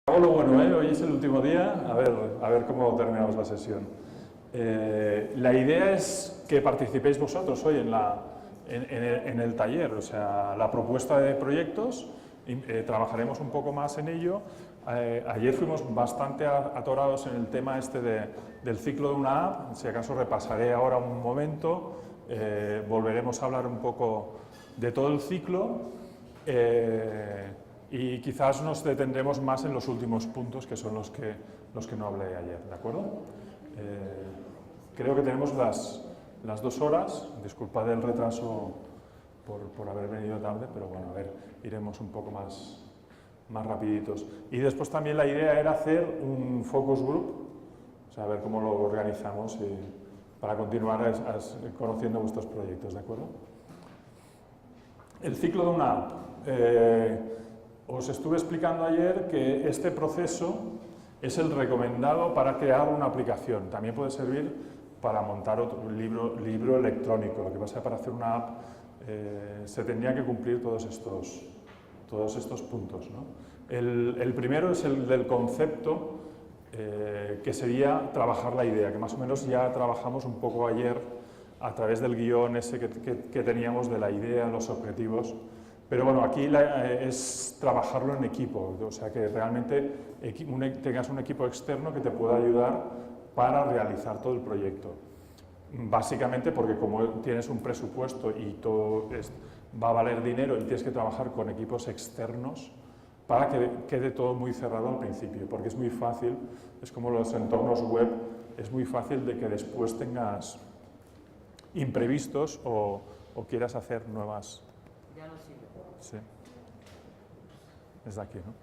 Lo bueno, hoy es el último día, a ver cómo terminamos la sesión. La idea es que participéis vosotros hoy en el taller, o sea, la propuesta de proyectos, trabajaremos un poco más en ello. Ayer fuimos bastante atorados en el tema del ciclo de una app, si acaso repasaré ahora un momento, volveremos a hablar un poco de todo el ciclo. Y quizás nos detendremos más en los últimos puntos, que son los que no hablé ayer, ¿de acuerdo? Creo que tenemos las 2 horas, disculpad el retraso por haber venido tarde, pero bueno, a ver, iremos un poco más rapiditos. Y después también la idea era hacer un focus group, o sea, a ver cómo lo organizamos para continuar conociendo vuestros proyectos, ¿de acuerdo? El ciclo de una app. Os estuve explicando ayer que este proceso es el recomendado para crear una aplicación. También puede servir para montar otro libro electrónico. Lo que pasa es que para hacer una app se tendría que cumplir todos estos puntos, ¿no? El primero es el del concepto, que sería trabajar la idea, que más o menos ya trabajamos un poco ayer a través del guión ese que teníamos de la idea, los objetivos. Pero bueno, aquí es trabajarlo en equipo, o sea que realmente tengas un equipo externo que te pueda ayudar para realizar todo el proyecto. Básicamente porque como tienes un presupuesto y todo va a valer dinero y tienes que trabajar con equipos externos para que quede todo muy cerrado al principio, porque es muy fácil, es como los entornos web, es muy fácil de que después tengas imprevistos o quieras hacer nuevas. Ya no sirve. Sí. Es de aquí, ¿no?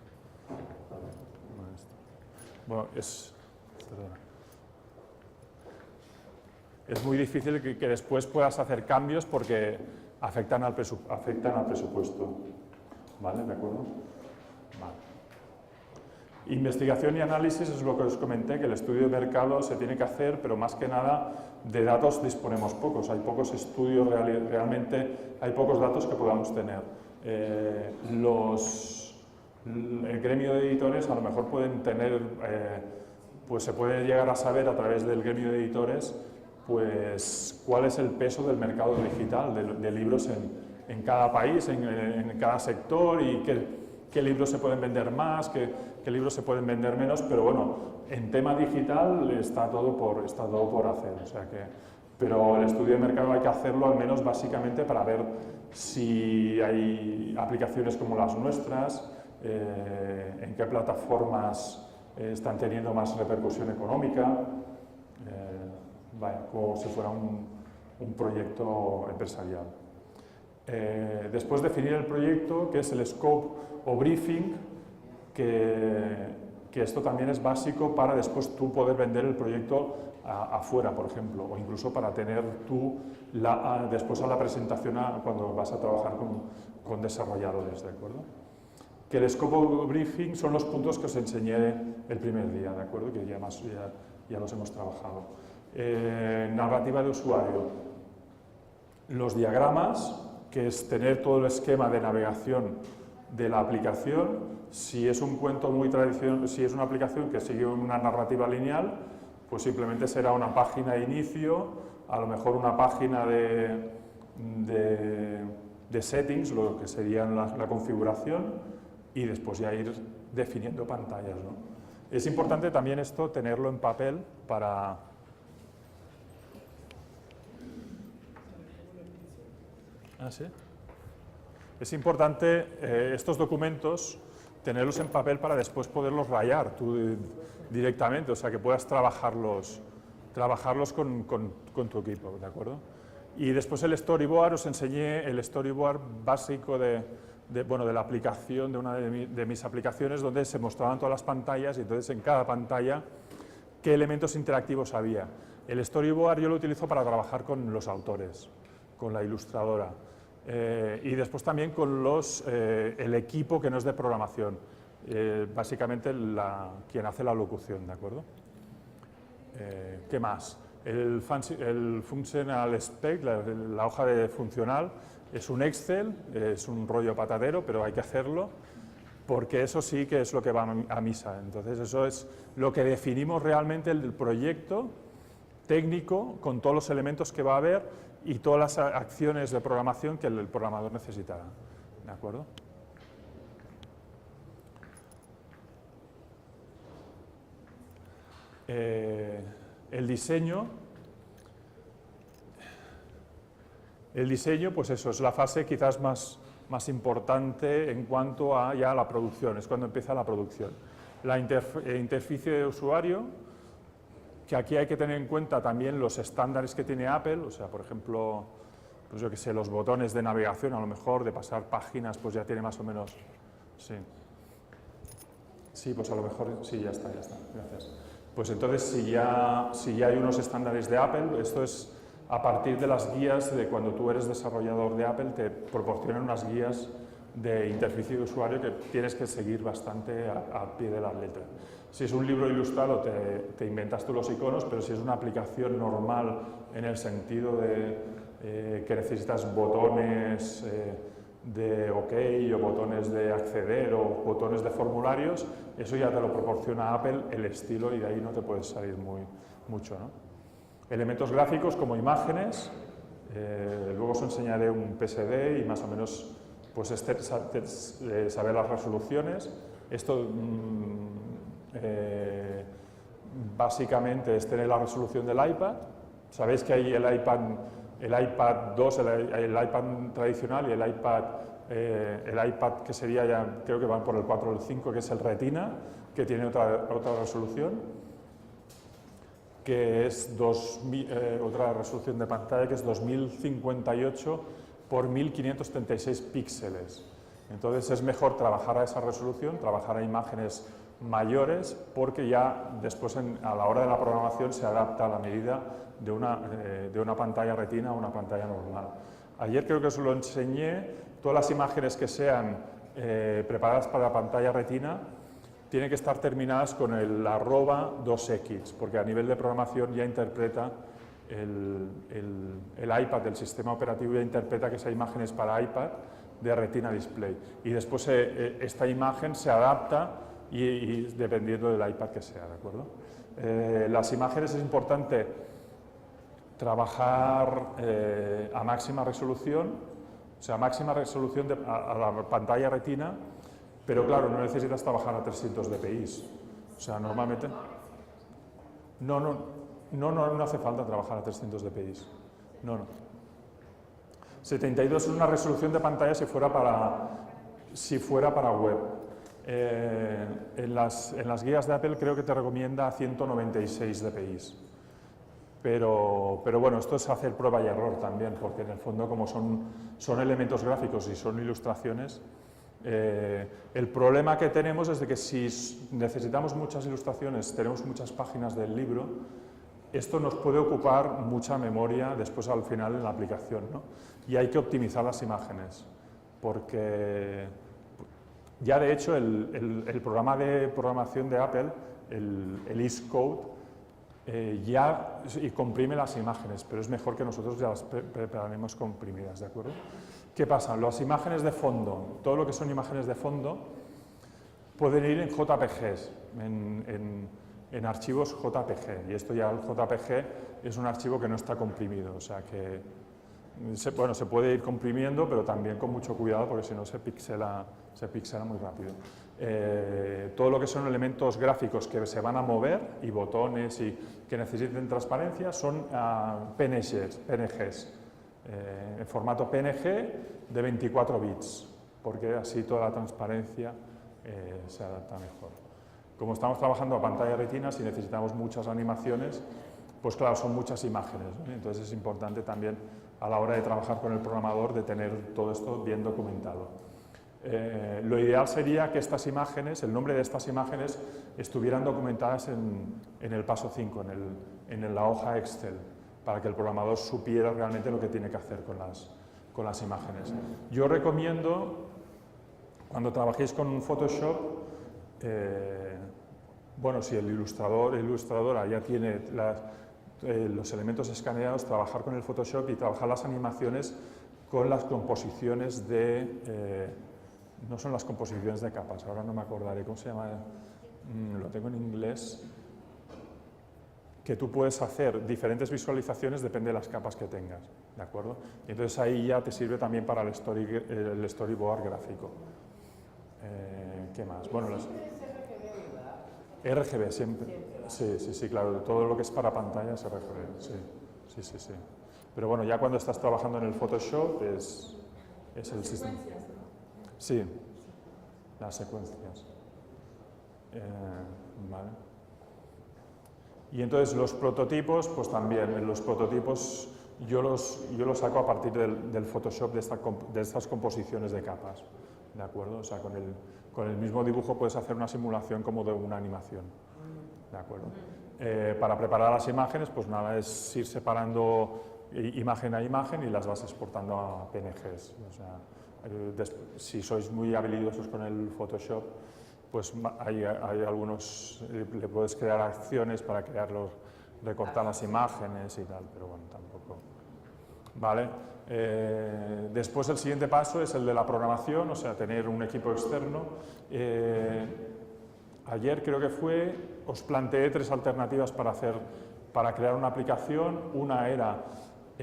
Bueno, es muy difícil que después puedas hacer cambios porque afectan al presupuesto. ¿Vale? ¿De acuerdo? Vale. Investigación y análisis es lo que os comenté, que el estudio de mercado se tiene que hacer, pero más que nada de datos disponemos pocos. Hay pocos estudios, realmente hay pocos datos que podamos tener. El gremio de editores a lo mejor pueden tener, pues se puede llegar a saber a través del gremio de editores, pues cuál es el peso del mercado digital de libros en cada país, en cada sector y qué libros se pueden vender más, qué libros se pueden vender menos, pero bueno, en tema digital está todo por hacer, o sea pero el estudio de mercado hay que hacerlo al menos básicamente para ver si hay aplicaciones como las nuestras, en qué plataformas están teniendo más repercusión económica, como si fuera un proyecto empresarial. Después definir el proyecto, que es el scope o briefing, que esto también es básico para después tú poder vender el proyecto afuera, por ejemplo, o incluso para tener tú después a la presentación cuando vas a trabajar con desarrolladores, ¿de acuerdo? Que el scope o briefing son los puntos que os enseñé el primer día, ¿de acuerdo? Que ya los hemos trabajado. Narrativa de usuario. Los diagramas, que es tener todo el esquema de navegación de la aplicación. Si es un cuento muy tradicional, si es una aplicación que sigue una narrativa lineal, pues simplemente será una página de inicio, a lo mejor una página de settings, lo que sería la configuración, y después ya ir definiendo pantallas, ¿no? Es importante también esto, tenerlo en papel para... ¿Ah, sí? Es importante estos documentos tenerlos en papel para después poderlos rayar tú directamente, o sea que puedas trabajarlos con tu equipo, ¿de acuerdo? Y después el storyboard, os enseñé el storyboard básico de la aplicación, de una de mis aplicaciones, donde se mostraban todas las pantallas y entonces en cada pantalla qué elementos interactivos había. El storyboard yo lo utilizo para trabajar con los autores, con la ilustradora. Y después también con el equipo que no es de programación, básicamente quien hace la locución, ¿de acuerdo? ¿Qué más? El Functional Spec, la hoja de funcional, es un Excel, es un rollo patadero, pero hay que hacerlo, porque eso sí que es lo que va a misa. Entonces eso es lo que definimos realmente el proyecto técnico con todos los elementos que va a haber y todas las acciones de programación que el programador necesitará. ¿De acuerdo? El diseño, pues eso, es la fase quizás más importante en cuanto a ya la producción, es cuando empieza la producción. La interfaz de usuario, que aquí hay que tener en cuenta también los estándares que tiene Apple, o sea, por ejemplo, pues yo que sé, los botones de navegación, a lo mejor de pasar páginas, pues ya tiene más o menos, sí. Sí, pues a lo mejor, sí, ya está, gracias. Pues entonces, si ya hay unos estándares de Apple, esto es a partir de las guías de cuando tú eres desarrollador de Apple, te proporcionan unas guías de interfaz de usuario que tienes que seguir bastante a pie de la letra. Si es un libro ilustrado, te inventas tú los iconos, pero si es una aplicación normal en el sentido de que necesitas botones de OK o botones de acceder o botones de formularios, eso ya te lo proporciona Apple, el estilo, y de ahí no te puedes salir mucho, ¿no? Elementos gráficos como imágenes, luego os enseñaré un PSD y más o menos pues saber las resoluciones. Esto básicamente es tener la resolución del iPad. Sabéis que hay el iPad 2, el iPad tradicional y el iPad que sería ya, creo que van por el 4 o el 5, que es el Retina, que tiene otra resolución, que es otra resolución de pantalla que es 2058 por 1536 píxeles. Entonces es mejor trabajar a esa resolución, trabajar a imágenes mayores, porque ya después a la hora de la programación se adapta a la medida de una pantalla retina a una pantalla normal. Ayer creo que os lo enseñé, todas las imágenes que sean preparadas para la pantalla retina tienen que estar terminadas con el @2x, porque a nivel de programación ya interpreta el iPad, el sistema operativo ya interpreta que esa imagen es para iPad de Retina Display. Y después esta imagen se adapta y dependiendo del iPad que sea, ¿de acuerdo? Las imágenes es importante trabajar a máxima resolución, o sea, máxima resolución a la pantalla retina, pero claro, no necesitas trabajar a 300 dpi. O sea, normalmente... No hace falta trabajar a 300 dpi. No. 72 es una resolución de pantalla si fuera para web. En las guías de Apple creo que te recomienda 196 dpi. Pero bueno, esto es hacer prueba y error también, porque en el fondo como son elementos gráficos y son ilustraciones, el problema que tenemos es de que si necesitamos muchas ilustraciones, tenemos muchas páginas del libro, esto nos puede ocupar mucha memoria después al final en la aplicación, ¿no? Y hay que optimizar las imágenes, porque ya de hecho el programa de programación de Apple, el Xcode, ya comprime las imágenes, pero es mejor que nosotros ya las preparemos comprimidas, ¿de acuerdo? ¿Qué pasa? Las imágenes de fondo, todo lo que son imágenes de fondo, pueden ir en JPGs, en archivos JPG, y esto ya el JPG es un archivo que no está comprimido, o sea que, bueno, se puede ir comprimiendo, pero también con mucho cuidado, porque si no se pixela muy rápido. Todo lo que son elementos gráficos que se van a mover, y botones y que necesiten transparencia, son PNGs, en formato PNG de 24 bits, porque así toda la transparencia se adapta mejor. Como estamos trabajando a pantalla retina, si necesitamos muchas animaciones, pues claro, son muchas imágenes, ¿no? Entonces es importante también a la hora de trabajar con el programador de tener todo esto bien documentado. Lo ideal sería que estas imágenes, el nombre de estas imágenes, estuvieran documentadas en el paso 5, en la hoja Excel, para que el programador supiera realmente lo que tiene que hacer con las imágenes. Yo recomiendo, cuando trabajéis con Photoshop, bueno, si el ilustradora ya tiene los elementos escaneados, trabajar con el Photoshop y trabajar las animaciones con las composiciones de no son las composiciones de capas, ahora no me acordaré cómo se llama, lo tengo en inglés, que tú puedes hacer diferentes visualizaciones depende de las capas que tengas, ¿de acuerdo? Y entonces ahí ya te sirve también para el storyboard gráfico. ¿Qué más? Bueno, RGB siempre. Sí, claro, todo lo que es para pantalla es RGB, sí. Pero bueno, ya cuando estás trabajando en el Photoshop es el sistema. Sí, las secuencias. Vale. Y entonces los prototipos, pues también, los prototipos yo los saco a partir del Photoshop de estas composiciones de capas, ¿de acuerdo? O sea, con el mismo dibujo puedes hacer una simulación como de una animación, ¿de acuerdo? Para preparar las imágenes, pues nada, es ir separando imagen a imagen y las vas exportando a PNGs. O sea, si sois muy habilidosos con el Photoshop, pues hay algunos, le puedes crear acciones para recortar las imágenes y tal, pero bueno, tampoco. Vale. Después el siguiente paso es el de la programación, o sea, tener un equipo externo. Ayer creo que os planteé 3 alternativas para crear una aplicación. Una era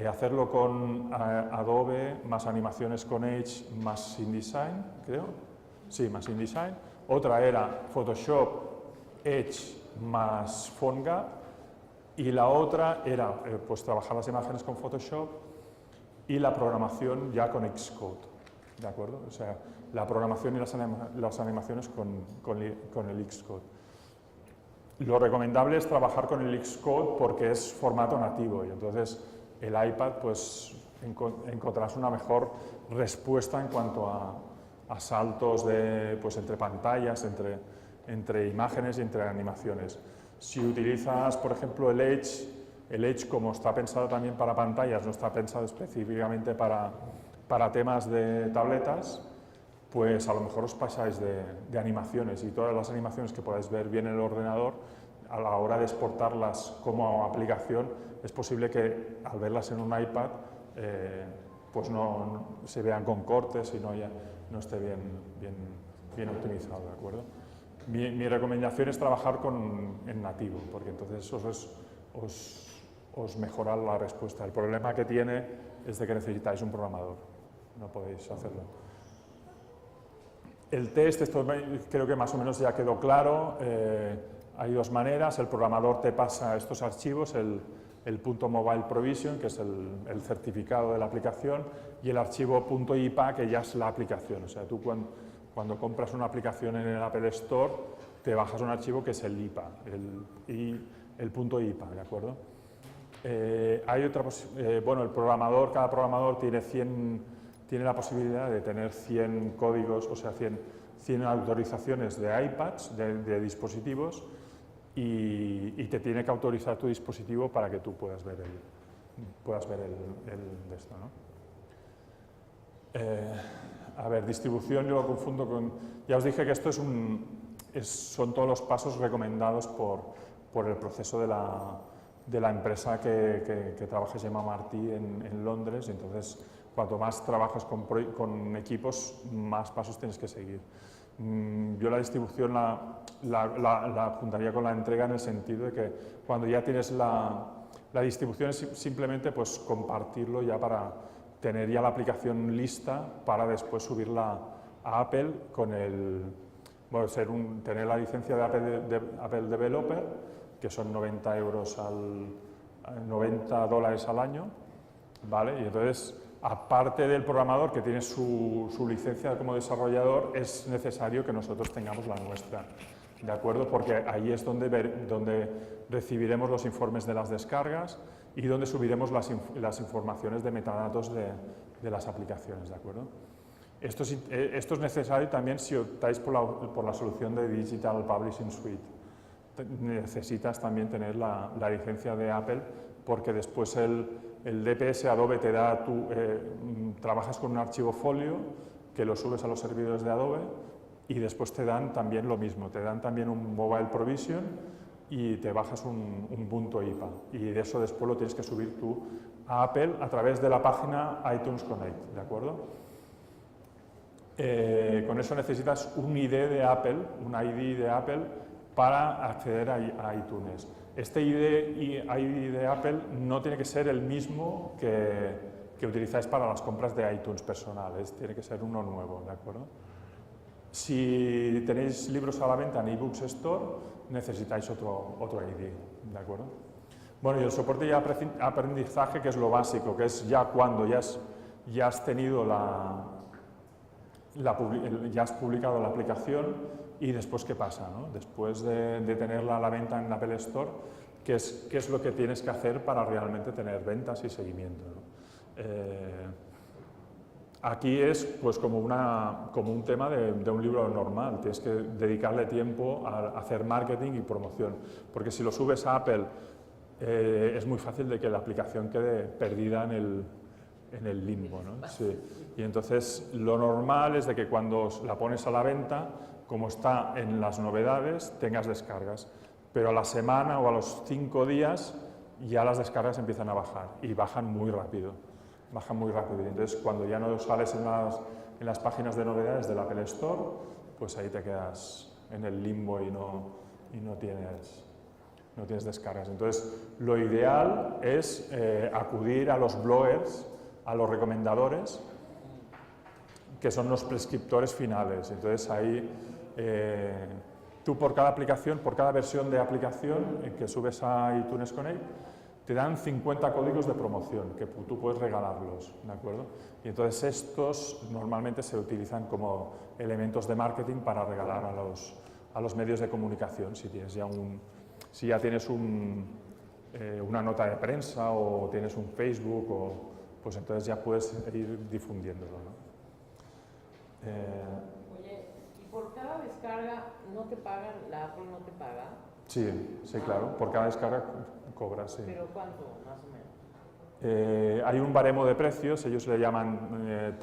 hacerlo con Adobe, más animaciones con Edge, más InDesign, creo. Sí, más InDesign. Otra era Photoshop, Edge, más PhoneGap. Y la otra era pues trabajar las imágenes con Photoshop y la programación ya con Xcode, ¿de acuerdo? O sea, la programación y las animaciones con el Xcode. Lo recomendable es trabajar con el Xcode porque es formato nativo y entonces el iPad pues encontrarás una mejor respuesta en cuanto a saltos pues, entre pantallas, entre imágenes y entre animaciones. Si utilizas, por ejemplo, el Edge como está pensado también para pantallas, no está pensado específicamente para temas de tabletas, pues a lo mejor os pasáis de animaciones y todas las animaciones que podáis ver bien en el ordenador, a la hora de exportarlas como aplicación, es posible que al verlas en un iPad pues no se vean con cortes y no esté bien optimizado, ¿de acuerdo? Mi recomendación es trabajar en nativo, porque entonces os mejora la respuesta. El problema que tiene es de que necesitáis un programador, no podéis hacerlo. El test, esto creo que más o menos ya quedó claro. Hay 2 maneras, el programador te pasa estos archivos, el punto mobile provision, que es el certificado de la aplicación, y el archivo .ipa, que ya es la aplicación. O sea, tú cuando compras una aplicación en el Apple Store, te bajas un archivo que es el IPA, el .ipa, ¿de acuerdo? Hay otra bueno, cada programador tiene la posibilidad de tener 100 códigos, o sea, 100 autorizaciones de iPads, de dispositivos, y te tiene que autorizar tu dispositivo para que tú puedas ver de esto, ¿no? A ver, distribución yo lo confundo con... Ya os dije que esto son todos los pasos recomendados por el proceso de la empresa que trabaja, se llama Martí en Londres, y entonces cuanto más trabajas con equipos, más pasos tienes que seguir. Yo la distribución la juntaría con la entrega en el sentido de que cuando ya tienes la distribución es simplemente pues, compartirlo ya para tener ya la aplicación lista para después subirla a Apple con tener la licencia de Apple Developer, que son $90 al año, ¿vale? Y entonces, aparte del programador que tiene su licencia como desarrollador, es necesario que nosotros tengamos la nuestra, ¿de acuerdo? Porque ahí es donde recibiremos los informes de las descargas y donde subiremos las informaciones de metadatos de las aplicaciones, ¿de acuerdo? Esto es necesario también si optáis por la solución de Digital Publishing Suite. Necesitas también tener la licencia de Apple, porque después el DPS Adobe te da, trabajas con un archivo folio que lo subes a los servidores de Adobe y después te dan también lo mismo, te dan también un Mobile Provision y te bajas un punto IPA, y de eso después lo tienes que subir tú a Apple a través de la página iTunes Connect, ¿de acuerdo? con eso necesitas un ID de Apple, un ID de Apple para acceder a iTunes. Este ID de Apple no tiene que ser el mismo que utilizáis para las compras de iTunes personales, tiene que ser uno nuevo, ¿de acuerdo? Si tenéis libros a la venta en eBooks Store, necesitáis otro ID, ¿de acuerdo? Bueno, y el soporte y aprendizaje, que es lo básico, que es ya cuando ya has tenido ya has publicado la aplicación y después qué pasa, ¿no? Después de tenerla a la venta en Apple Store, ¿qué es lo que tienes que hacer para realmente tener ventas y seguimiento, ¿no? Aquí es pues como un tema de un libro normal, tienes que dedicarle tiempo a hacer marketing y promoción, porque si lo subes a Apple es muy fácil de que la aplicación quede perdida en el limbo, ¿no? Sí. Y entonces lo normal es de que cuando la pones a la venta, como está en las novedades, tengas descargas, pero a la semana o a los 5 días ya las descargas empiezan a bajar y bajan muy rápido. Entonces, cuando ya no sales en las páginas de novedades del Apple Store, pues ahí te quedas en el limbo y no tienes descargas. Entonces, lo ideal es acudir a los bloggers, a los recomendadores, que son los prescriptores finales. Entonces, ahí tú por cada aplicación, por cada versión de aplicación que subes a iTunes Connect, te dan 50 códigos de promoción que tú puedes regalarlos, ¿de acuerdo? Y entonces estos normalmente se utilizan como elementos de marketing para regalar a los medios de comunicación. Si ya tienes una nota de prensa o tienes un Facebook, pues entonces ya puedes ir difundiéndolo, ¿no? Oye, ¿y por cada descarga no te pagan, la Apple no te paga? Sí, claro, por cada descarga cobras, sí. ¿Pero cuánto, más o menos? Hay un baremo de precios, ellos le llaman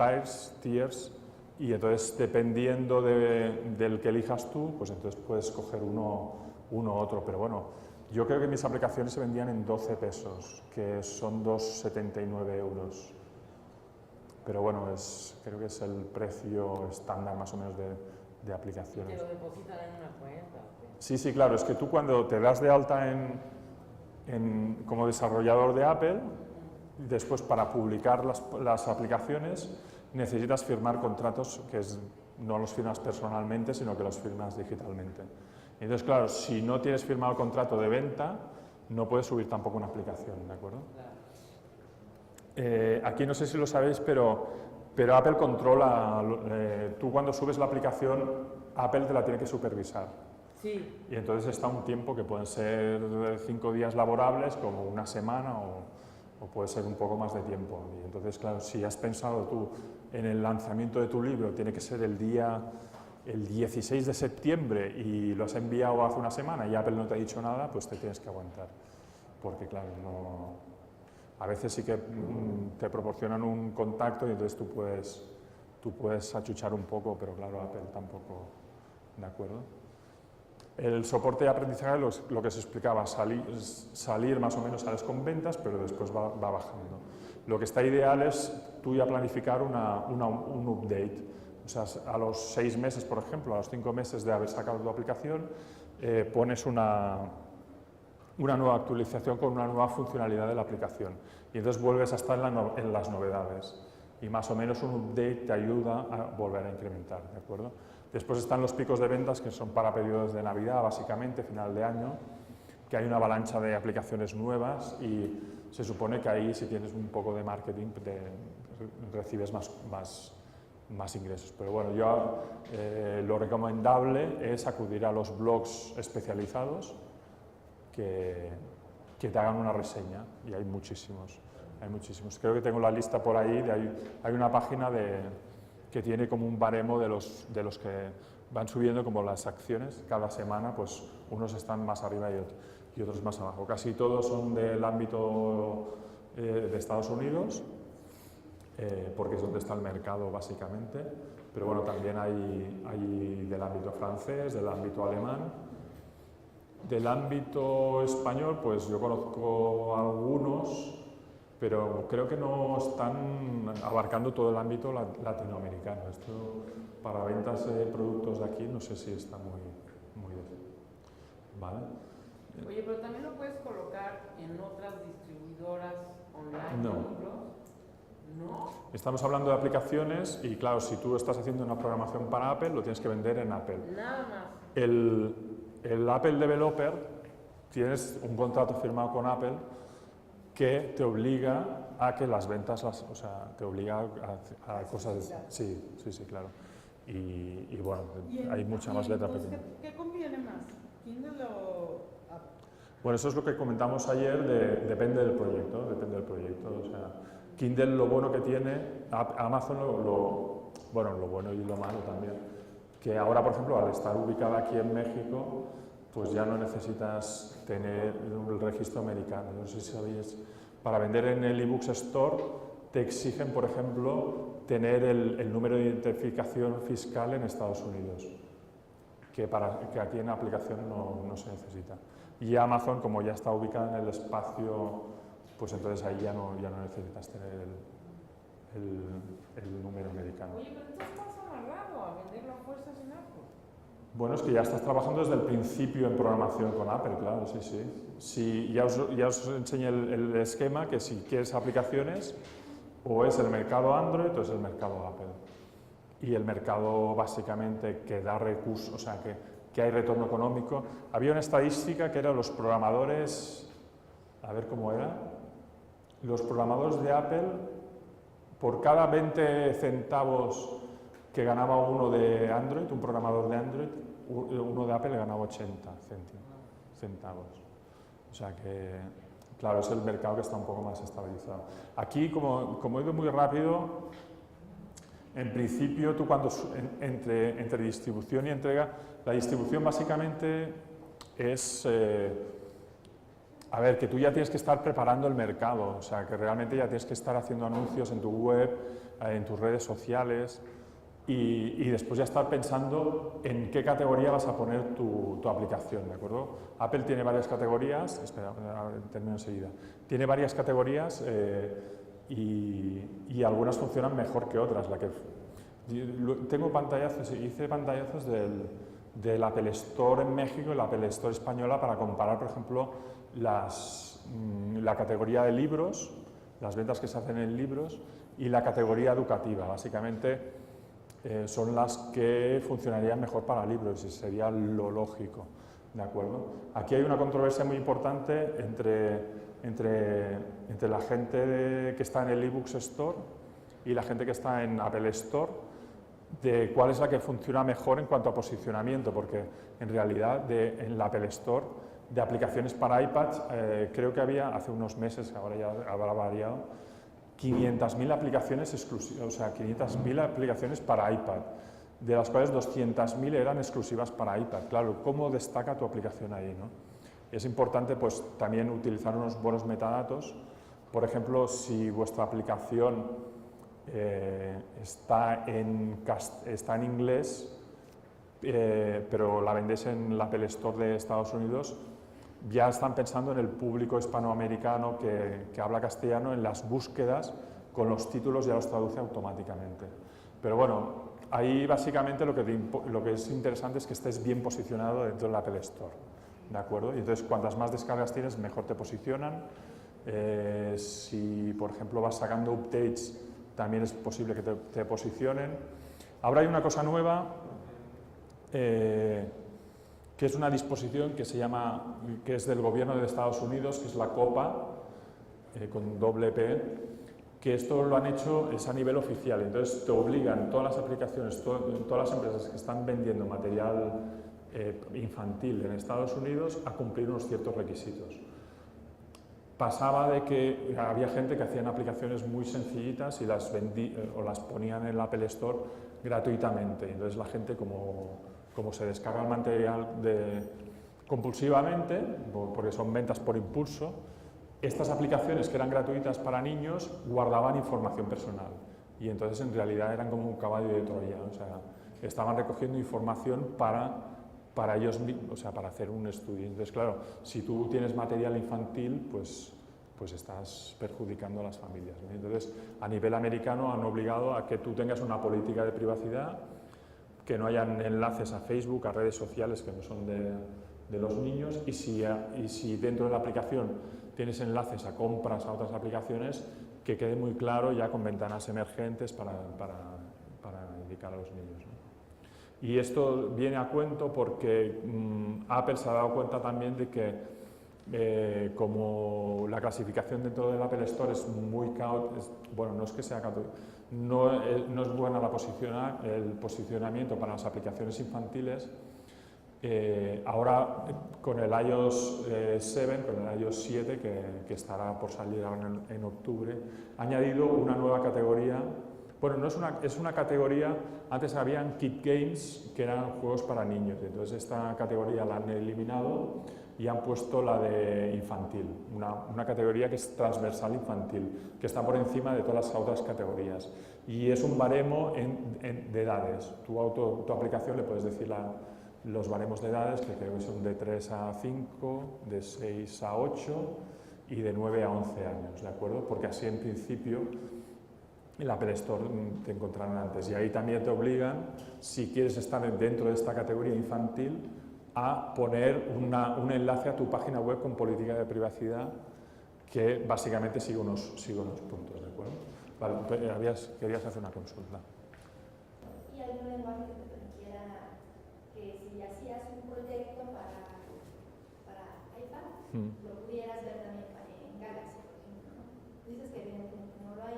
tiers, y entonces dependiendo del que elijas tú, pues entonces puedes coger uno u otro, pero bueno, yo creo que mis aplicaciones se vendían en 12 pesos, que son 2,79 euros. Pero bueno, creo que es el precio estándar más o menos de aplicaciones. ¿Y te lo depositan en una cuenta? Sí, claro, es que tú cuando te das de alta como desarrollador de Apple, después para publicar las aplicaciones necesitas firmar contratos que no los firmas personalmente, sino que los firmas digitalmente. Entonces, claro, si no tienes firmado el contrato de venta, no puedes subir tampoco una aplicación, ¿de acuerdo? Aquí no sé si lo sabéis, pero Apple controla, tú cuando subes la aplicación, Apple te la tiene que supervisar. Sí. Y entonces está un tiempo que pueden ser 5 días laborables, como una semana, o puede ser un poco más de tiempo. Y entonces, claro, si has pensado tú en el lanzamiento de tu libro, tiene que ser el 16 de septiembre y lo has enviado hace una semana y Apple no te ha dicho nada, pues te tienes que aguantar. Porque, claro, a veces sí que te proporcionan un contacto y entonces tú puedes achuchar un poco, pero claro, Apple tampoco, ¿de acuerdo? El soporte de aprendizaje, lo que se explicaba, salir más o menos sales con ventas, pero después va bajando. Lo que está ideal es tú ya planificar un update. O sea, a los 6 meses, por ejemplo, a los 5 meses de haber sacado tu aplicación, pones una nueva actualización con una nueva funcionalidad de la aplicación. Y entonces vuelves a estar en las novedades. Y más o menos un update te ayuda a volver a incrementar, ¿de acuerdo? Después están los picos de ventas, que son para periodos de Navidad, básicamente, final de año, que hay una avalancha de aplicaciones nuevas y se supone que ahí, si tienes un poco de marketing, recibes más ingresos. Pero bueno, lo recomendable es acudir a los blogs especializados que te hagan una reseña, y hay muchísimos. Creo que tengo la lista por ahí, hay una página que tiene como un baremo de los que van subiendo como las acciones. Cada semana pues unos están más arriba y otros más abajo. Casi todos son del ámbito de Estados Unidos, porque es donde está el mercado básicamente, pero bueno, también hay del ámbito francés, del ámbito alemán. Del ámbito español, pues yo conozco algunos pero creo que no están abarcando todo el ámbito latinoamericano. Esto para ventas de productos de aquí no sé si está muy bien. ¿Vale? Oye, pero también lo puedes colocar en otras distribuidoras online No. de libros. ¿No? Estamos hablando de aplicaciones y claro, si tú estás haciendo una programación para Apple, lo tienes que vender en Apple. Nada más. El Apple Developer, tienes un contrato firmado con Apple que te obliga a que las ventas, o sea, te obliga a cosas... Sí, claro. Y bueno, hay mucha más letra pequeña. ¿Qué conviene más? ¿Kindle o Apple? Bueno, eso es lo que comentamos ayer, depende del proyecto, o sea, Kindle lo bueno que tiene, Amazon lo bueno y lo malo también, que ahora, por ejemplo, al estar ubicada aquí en México, pues ya no necesitas tener el registro americano. No sé si sabéis, para vender en el eBooks Store te exigen, por ejemplo, tener el número de identificación fiscal en Estados Unidos, que aquí en la aplicación no se necesita. Y Amazon, como ya está ubicada en el espacio, pues entonces ahí ya no necesitas tener el número americano. Oye, pero tú estás amarrado a venderlo a fuerzas en Apple. Bueno, es que ya estás trabajando desde el principio en programación con Apple, claro, sí. Sí, ya os enseñé el esquema, que si quieres aplicaciones, o es el mercado Android o es el mercado Apple. Y el mercado básicamente que da recursos, o sea, que hay retorno económico. Había una estadística que era los programadores, a ver cómo era, los programadores de Apple, por cada 20 centavos que ganaba uno de Android, un programador de Android, uno de Apple ganaba 80 centavos. O sea que, claro, es el mercado que está un poco más estabilizado. Aquí, como he ido muy rápido, en principio, tú cuando entre distribución y entrega, la distribución básicamente es, a ver, que tú ya tienes que estar preparando el mercado, o sea, que realmente ya tienes que estar haciendo anuncios en tu web, en tus redes sociales, y después ya estar pensando en qué categoría vas a poner tu aplicación, ¿de acuerdo? Apple tiene varias categorías, espera, termino enseguida, tiene varias categorías y algunas funcionan mejor que otras. Tengo pantallazos, hice pantallazos del Apple Store en México y la Apple Store española para comparar, por ejemplo, la categoría de libros, las ventas que se hacen en libros, y la categoría educativa. Básicamente son las que funcionarían mejor para libros y sería lo lógico, ¿de acuerdo? Aquí hay una controversia muy importante entre la gente que está en el eBooks Store y la gente que está en Apple Store, de cuál es la que funciona mejor en cuanto a posicionamiento, porque en realidad en la Apple Store de aplicaciones para iPad creo que había hace unos meses, ahora ya habrá variado, 500.000 aplicaciones exclusivas, o sea, 500.000 aplicaciones para iPad, de las cuales 200.000 eran exclusivas para iPad. Claro, ¿cómo destaca tu aplicación ahí, no? Es importante pues también utilizar unos buenos metadatos. Por ejemplo, si vuestra aplicación está en inglés, pero la vendéis en la Apple Store de Estados Unidos, ya están pensando en el público hispanoamericano que habla castellano, en las búsquedas, con los títulos ya los traduce automáticamente. Pero bueno, ahí básicamente lo que es interesante es que estés bien posicionado dentro del Apple Store, ¿de acuerdo? Y entonces cuantas más descargas tienes, mejor te posicionan. Si, por ejemplo, vas sacando updates, también es posible que te posicionen. Ahora hay una cosa nueva, que es una disposición que es del gobierno de Estados Unidos, que es la COPA, con doble P, que esto lo han hecho, es a nivel oficial, entonces te obligan todas las aplicaciones, todas las empresas que están vendiendo material infantil en Estados Unidos a cumplir unos ciertos requisitos. Pasaba de que había gente que hacían aplicaciones muy sencillitas y las ponían en la Apple Store gratuitamente, entonces la gente como se descarga el material compulsivamente, porque son ventas por impulso, estas aplicaciones que eran gratuitas para niños guardaban información personal y entonces en realidad eran como un caballo de Troya, o sea, estaban recogiendo información para ellos mismos, o sea, para hacer un estudio. Entonces, claro, si tú tienes material infantil, pues pues estás perjudicando a las familias, ¿no? Entonces, a nivel americano han obligado a que tú tengas una política de privacidad, que no hayan enlaces a Facebook, a redes sociales que no son de los niños, y si dentro de la aplicación tienes enlaces a compras a otras aplicaciones, que quede muy claro ya con ventanas emergentes para indicar a los niños, ¿no? Y esto viene a cuento porque Apple se ha dado cuenta también de que como la clasificación dentro del Apple Store es muy caótica, bueno, no es que sea caótica, no es buena el posicionamiento para las aplicaciones infantiles. Ahora con el iOS 7, con el iOS 7 que estará por salir ahora en octubre, ha añadido una nueva categoría. Bueno, no es una categoría, antes habían Kid Games, que eran juegos para niños, entonces esta categoría la han eliminado y han puesto la de infantil, una categoría que es transversal infantil, que está por encima de todas las otras categorías. Y es un baremo de edades. Tu aplicación le puedes decir los baremos de edades, que creo que son de 3 a 5, de 6 a 8 y de 9 a 11 años, ¿de acuerdo? Porque así en principio el Apple Store te encontrarán antes. Y ahí también te obligan, si quieres estar dentro de esta categoría infantil, a poner un enlace a tu página web con política de privacidad que básicamente sigue unos puntos, ¿de acuerdo? Vale, querías hacer una consulta. ¿Y algún lenguaje que te permitiera que si hacías un proyecto para iPad, lo pudieras ver también en Galaxy, por ejemplo, ¿no? Dices que evidentemente no lo hay.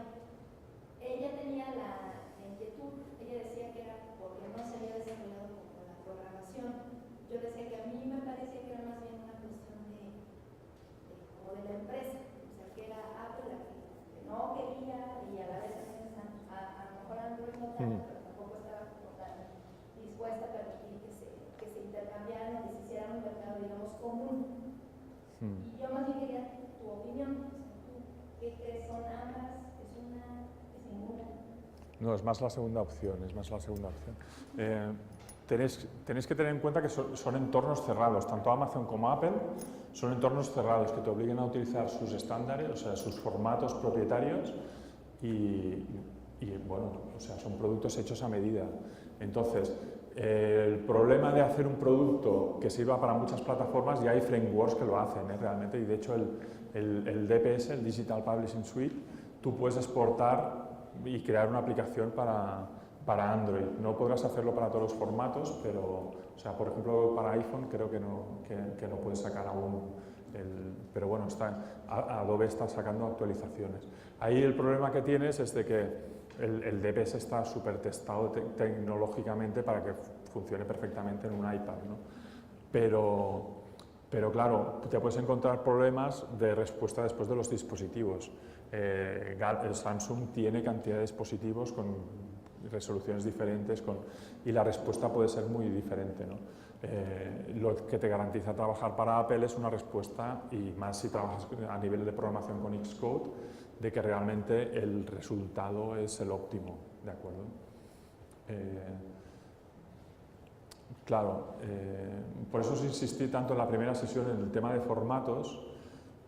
Ella tenía la inquietud, ella decía que era porque no se había desarrollado como la programación. Yo decía que a mí me parecía que era más bien una cuestión como de la empresa, o sea, que era Apple la que no quería y a la vez también a lo mejor Android no tanto, pero tampoco estaba como tan dispuesta a permitir que se intercambiaran y que se hiciera un mercado, digamos, común. Y yo más bien quería tu opinión, o sea, ¿tú qué crees? ¿Son ambas? ¿Es una? ¿Es ninguna? No, es más la segunda opción, Tenéis que tener en cuenta que son entornos cerrados, tanto Amazon como Apple son entornos cerrados que te obligan a utilizar sus estándares, o sea, sus formatos propietarios y bueno, o sea, son productos hechos a medida. Entonces, el problema de hacer un producto que sirva para muchas plataformas, ya hay frameworks que lo hacen, realmente, y de hecho el DPS, el Digital Publishing Suite, tú puedes exportar y crear una aplicación para Android. No podrás hacerlo para todos los formatos, pero, o sea, por ejemplo, para iPhone creo que no puedes sacar aún pero bueno, Adobe está sacando actualizaciones. Ahí el problema que tienes es de que el DPS está súper testado tecnológicamente para que funcione perfectamente en un iPad, ¿no? Pero claro, te puedes encontrar problemas de respuesta después de los dispositivos. El Samsung tiene cantidad de dispositivos con resoluciones diferentes y la respuesta puede ser muy diferente, ¿no? Lo que te garantiza trabajar para Apple es una respuesta, y más si trabajas a nivel de programación con Xcode, de que realmente el resultado es el óptimo, ¿de acuerdo? Claro, por eso os insistí tanto en la primera sesión en el tema de formatos,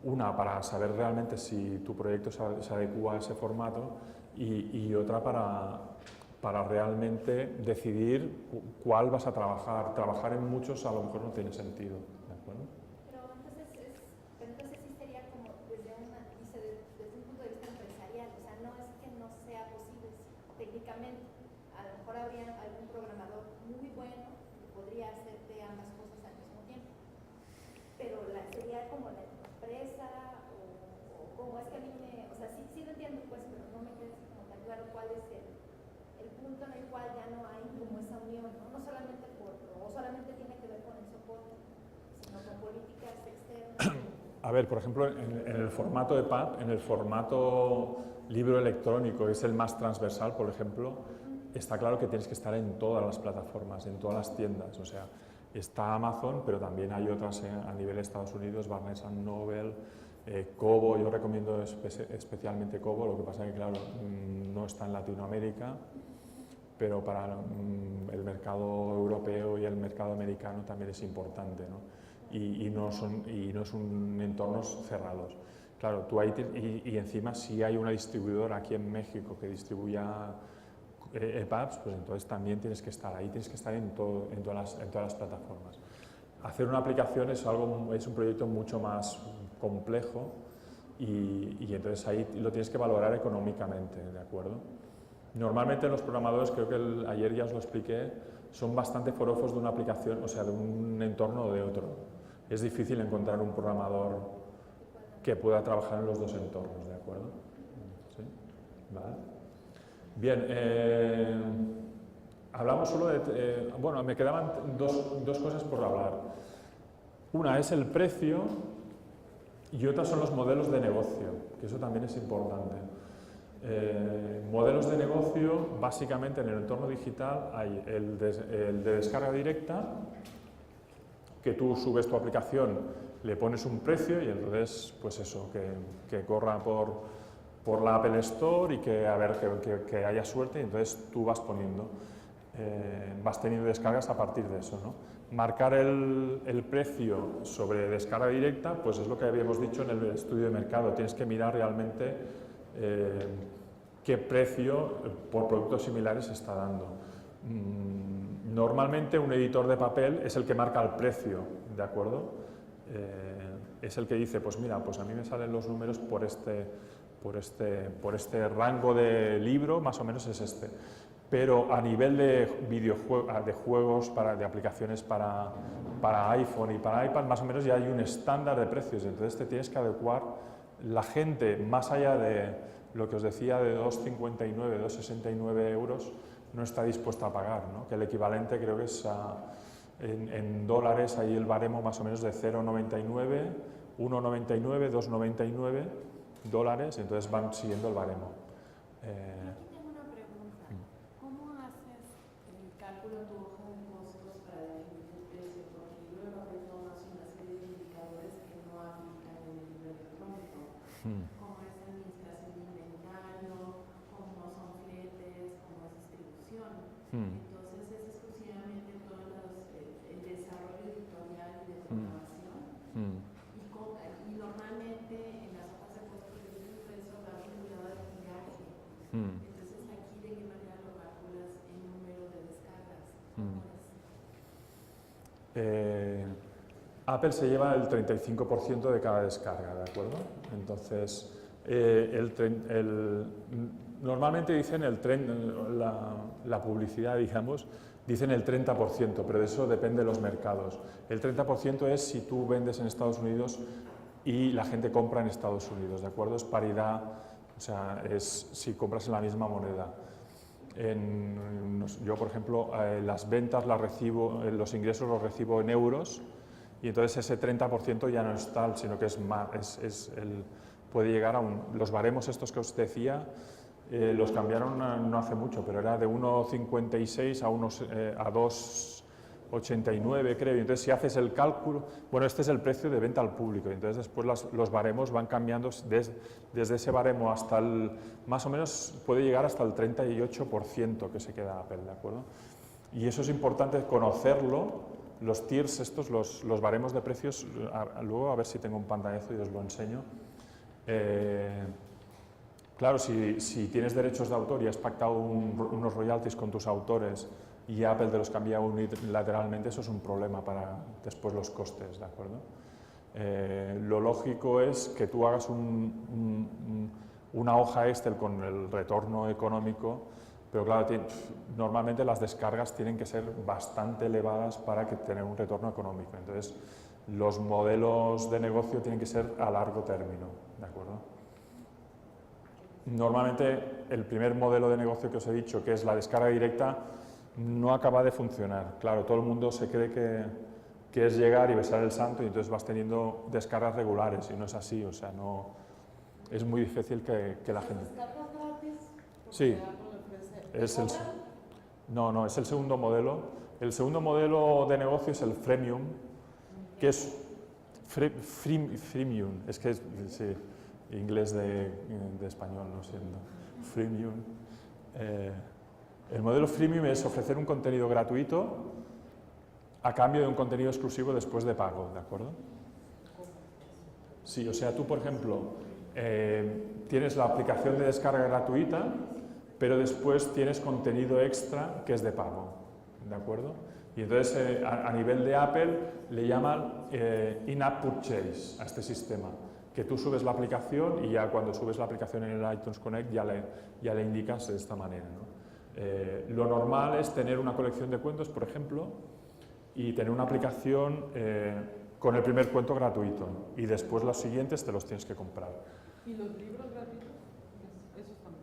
una para saber realmente si tu proyecto se adecua a ese formato y otra para realmente decidir cuál vas a trabajar. Trabajar en muchos a lo mejor no tiene sentido, ¿de acuerdo? Pero entonces sí sería como desde un punto de vista empresarial, o sea, no es que no sea posible técnicamente, a lo mejor habría algún programador muy bueno que podría hacerte ambas cosas al mismo tiempo, pero sería como la empresa o como es que a mí o sea, sí lo entiendo pues, pero no me queda así como tan claro cuál es el punto en el cual ya no hay como esa unión, ¿no? No solamente solamente tiene que ver con el soporte, sino con políticas externas. A ver, por ejemplo, en el formato EPUB, en el formato libro electrónico, que es el más transversal, por ejemplo, está claro que tienes que estar en todas las plataformas, en todas las tiendas, o sea, está Amazon, pero también hay otras a nivel de Estados Unidos, Barnes & Noble, Kobo, yo recomiendo especialmente Kobo, lo que pasa es que, claro, no está en Latinoamérica, pero para el mercado europeo y el mercado americano también es importante, ¿no? Y no son entornos cerrados. Claro, tú ahí y encima si hay una distribuidora aquí en México que distribuya EPUBs, pues entonces también tienes que estar ahí, tienes que estar en todas las plataformas. Hacer una aplicación es un proyecto mucho más complejo y entonces ahí lo tienes que valorar económicamente, ¿de acuerdo? Normalmente los programadores, creo que ayer ya os lo expliqué, son bastante forofos de una aplicación, o sea, de un entorno o de otro. Es difícil encontrar un programador que pueda trabajar en los dos entornos, ¿de acuerdo? ¿Sí? ¿Vale? Bien, hablamos solo de... bueno, me quedaban dos cosas por hablar. Una es el precio y otra son los modelos de negocio, que eso también es importante. Modelos de negocio, básicamente en el entorno digital hay el de descarga directa, que tú subes tu aplicación, le pones un precio y entonces, pues eso, que corra por la Apple Store y que haya suerte y entonces tú vas poniendo, vas teniendo descargas a partir de eso, ¿no? Marcar el precio sobre descarga directa, pues es lo que habíamos dicho en el estudio de mercado, tienes que mirar realmente qué precio por productos similares se está dando. Normalmente un editor de papel es el que marca el precio, ¿de acuerdo? Es el que dice, pues mira, pues a mí me salen los números por este rango de libro, más o menos es este. Pero a nivel de videojuegos, de juegos, de aplicaciones para iPhone y para iPad, más o menos ya hay un estándar de precios, entonces te tienes que adecuar. La gente, más allá de lo que os decía de 2,59, 2,69 euros, no está dispuesta a pagar, ¿no? Que el equivalente creo que es en dólares, ahí el baremo más o menos de 0,99, 1,99, 2,99 dólares, entonces van siguiendo el baremo. Aquí tengo una pregunta. ¿Cómo haces el cálculo de tu hoja de costos para definir el precio? Porque luego tomas una serie de indicadores que no aplican en el libro electrónico, como es administración de inventario, como son fletes, como es distribución. Entonces es exclusivamente todo el desarrollo editorial y de programación. Y normalmente en las hojas de costos de libro eso va vinculado al tiraje. Entonces aquí de qué manera lo calculas en número de descargas. Apple se lleva el 35% de cada descarga, ¿de acuerdo? Entonces, normalmente dicen la publicidad, digamos, dicen el 30%, pero de eso depende de los mercados. El 30% es si tú vendes en Estados Unidos y la gente compra en Estados Unidos, ¿de acuerdo? Es paridad, o sea, es si compras en la misma moneda. Yo, por ejemplo, las ventas las recibo, los ingresos los recibo en euros y entonces ese 30% ya no es tal, sino que es más, puede llegar a los baremos estos que os decía, los cambiaron no hace mucho, pero era de 1,56 a 2,89 creo, y entonces si haces el cálculo, bueno, este es el precio de venta al público, y entonces después los baremos van cambiando desde ese baremo hasta más o menos puede llegar hasta el 38% que se queda Apple, ¿de acuerdo? Y eso es importante conocerlo, los tiers estos, los baremos de precios, luego a ver si tengo un pantallazo y os lo enseño. Claro, si tienes derechos de autor y has pactado unos royalties con tus autores y Apple te los cambia unilateralmente, eso es un problema para después los costes, ¿de acuerdo? Lo lógico es que tú hagas una hoja Excel con el retorno económico, pero claro, normalmente las descargas tienen que ser bastante elevadas para tener un retorno económico. Entonces, los modelos de negocio tienen que ser a largo término, ¿de acuerdo? Normalmente el primer modelo de negocio que os he dicho, que es la descarga directa, no acaba de funcionar. Claro, todo el mundo se cree que es llegar y besar el santo y entonces vas teniendo descargas regulares y no es así, o sea, no, es muy difícil que la gente... ¿Descargas gratis? Sí, es el segundo modelo. El segundo modelo de negocio es el freemium, que es freemium, es que es sí, inglés de español, no siendo freemium. El modelo freemium es ofrecer un contenido gratuito a cambio de un contenido exclusivo después de pago, ¿de acuerdo? Sí, o sea, tú, por ejemplo, tienes la aplicación de descarga gratuita, pero después tienes contenido extra que es de pago, ¿de acuerdo? Y entonces a nivel de Apple le llaman in-app purchase a este sistema, que tú subes la aplicación y ya cuando subes la aplicación en el iTunes Connect ya le indicas de esta manera, ¿no? Lo normal es tener una colección de cuentos, por ejemplo, y tener una aplicación con el primer cuento gratuito y después los siguientes te los tienes que comprar. ¿Y los libros gratuitos? Esos también.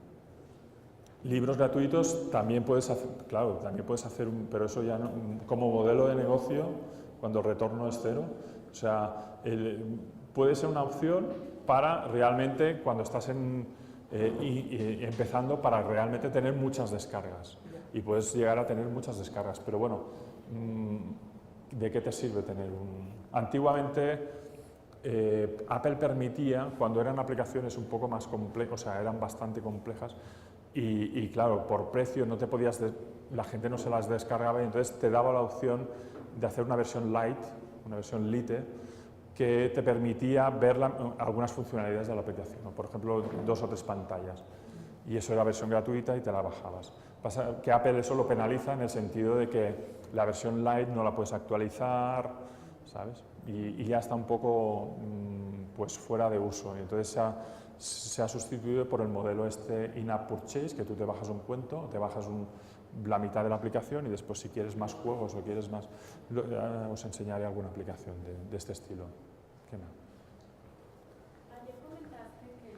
Libros gratuitos también puedes hacer, claro, también puedes hacer, pero eso ya no, como modelo de negocio, cuando el retorno es cero, o sea, puede ser una opción para realmente, cuando estás empezando, para realmente tener muchas descargas. Y puedes llegar a tener muchas descargas, pero bueno, ¿de qué te sirve tener un...? Antiguamente Apple permitía, cuando eran aplicaciones un poco más complejas, o sea, eran bastante complejas, y claro, por precio no te podías, la gente no se las descargaba y entonces te daba la opción de hacer una versión light, una versión lite, que te permitía ver algunas funcionalidades de la aplicación, ¿no? Por ejemplo, 2 o 3 pantallas, y eso era versión gratuita y te la bajabas. Pasa que Apple eso lo penaliza en el sentido de que la versión light no la puedes actualizar, ¿sabes? Y ya está un poco pues fuera de uso, y entonces se ha sustituido por el modelo este in-app purchase, que tú te bajas un cuento, te bajas la mitad de la aplicación y después si quieres más juegos o quieres más, os enseñaré alguna aplicación de este estilo. ¿Qué más? Ayer comentaste que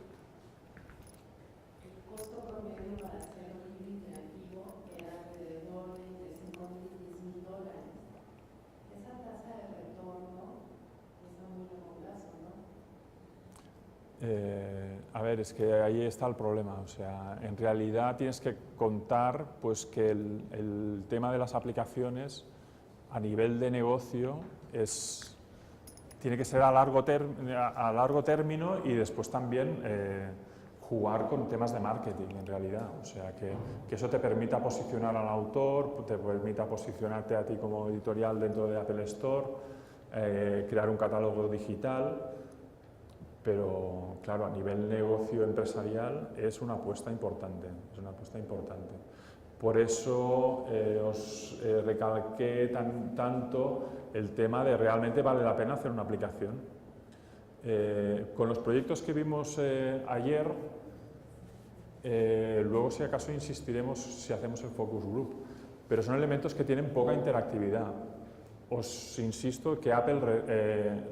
el costo promedio para hacer un libro interactivo era alrededor de entre $5,000 y $10,000. Esa tasa de retorno es a muy largo plazo, ¿no? A ver, es que ahí está el problema, o sea, en realidad tienes que contar pues que el tema de las aplicaciones a nivel de negocio tiene que ser a largo término y después también jugar con temas de marketing en realidad, o sea, que eso te permita posicionar al autor, te permita posicionarte a ti como editorial dentro de Apple Store, crear un catálogo digital. Pero, claro, a nivel negocio empresarial es una apuesta importante, Por eso os recalqué tanto el tema de realmente vale la pena hacer una aplicación. Con los proyectos que vimos ayer, luego si acaso insistiremos si hacemos el focus group, pero son elementos que tienen poca interactividad. Os insisto que Apple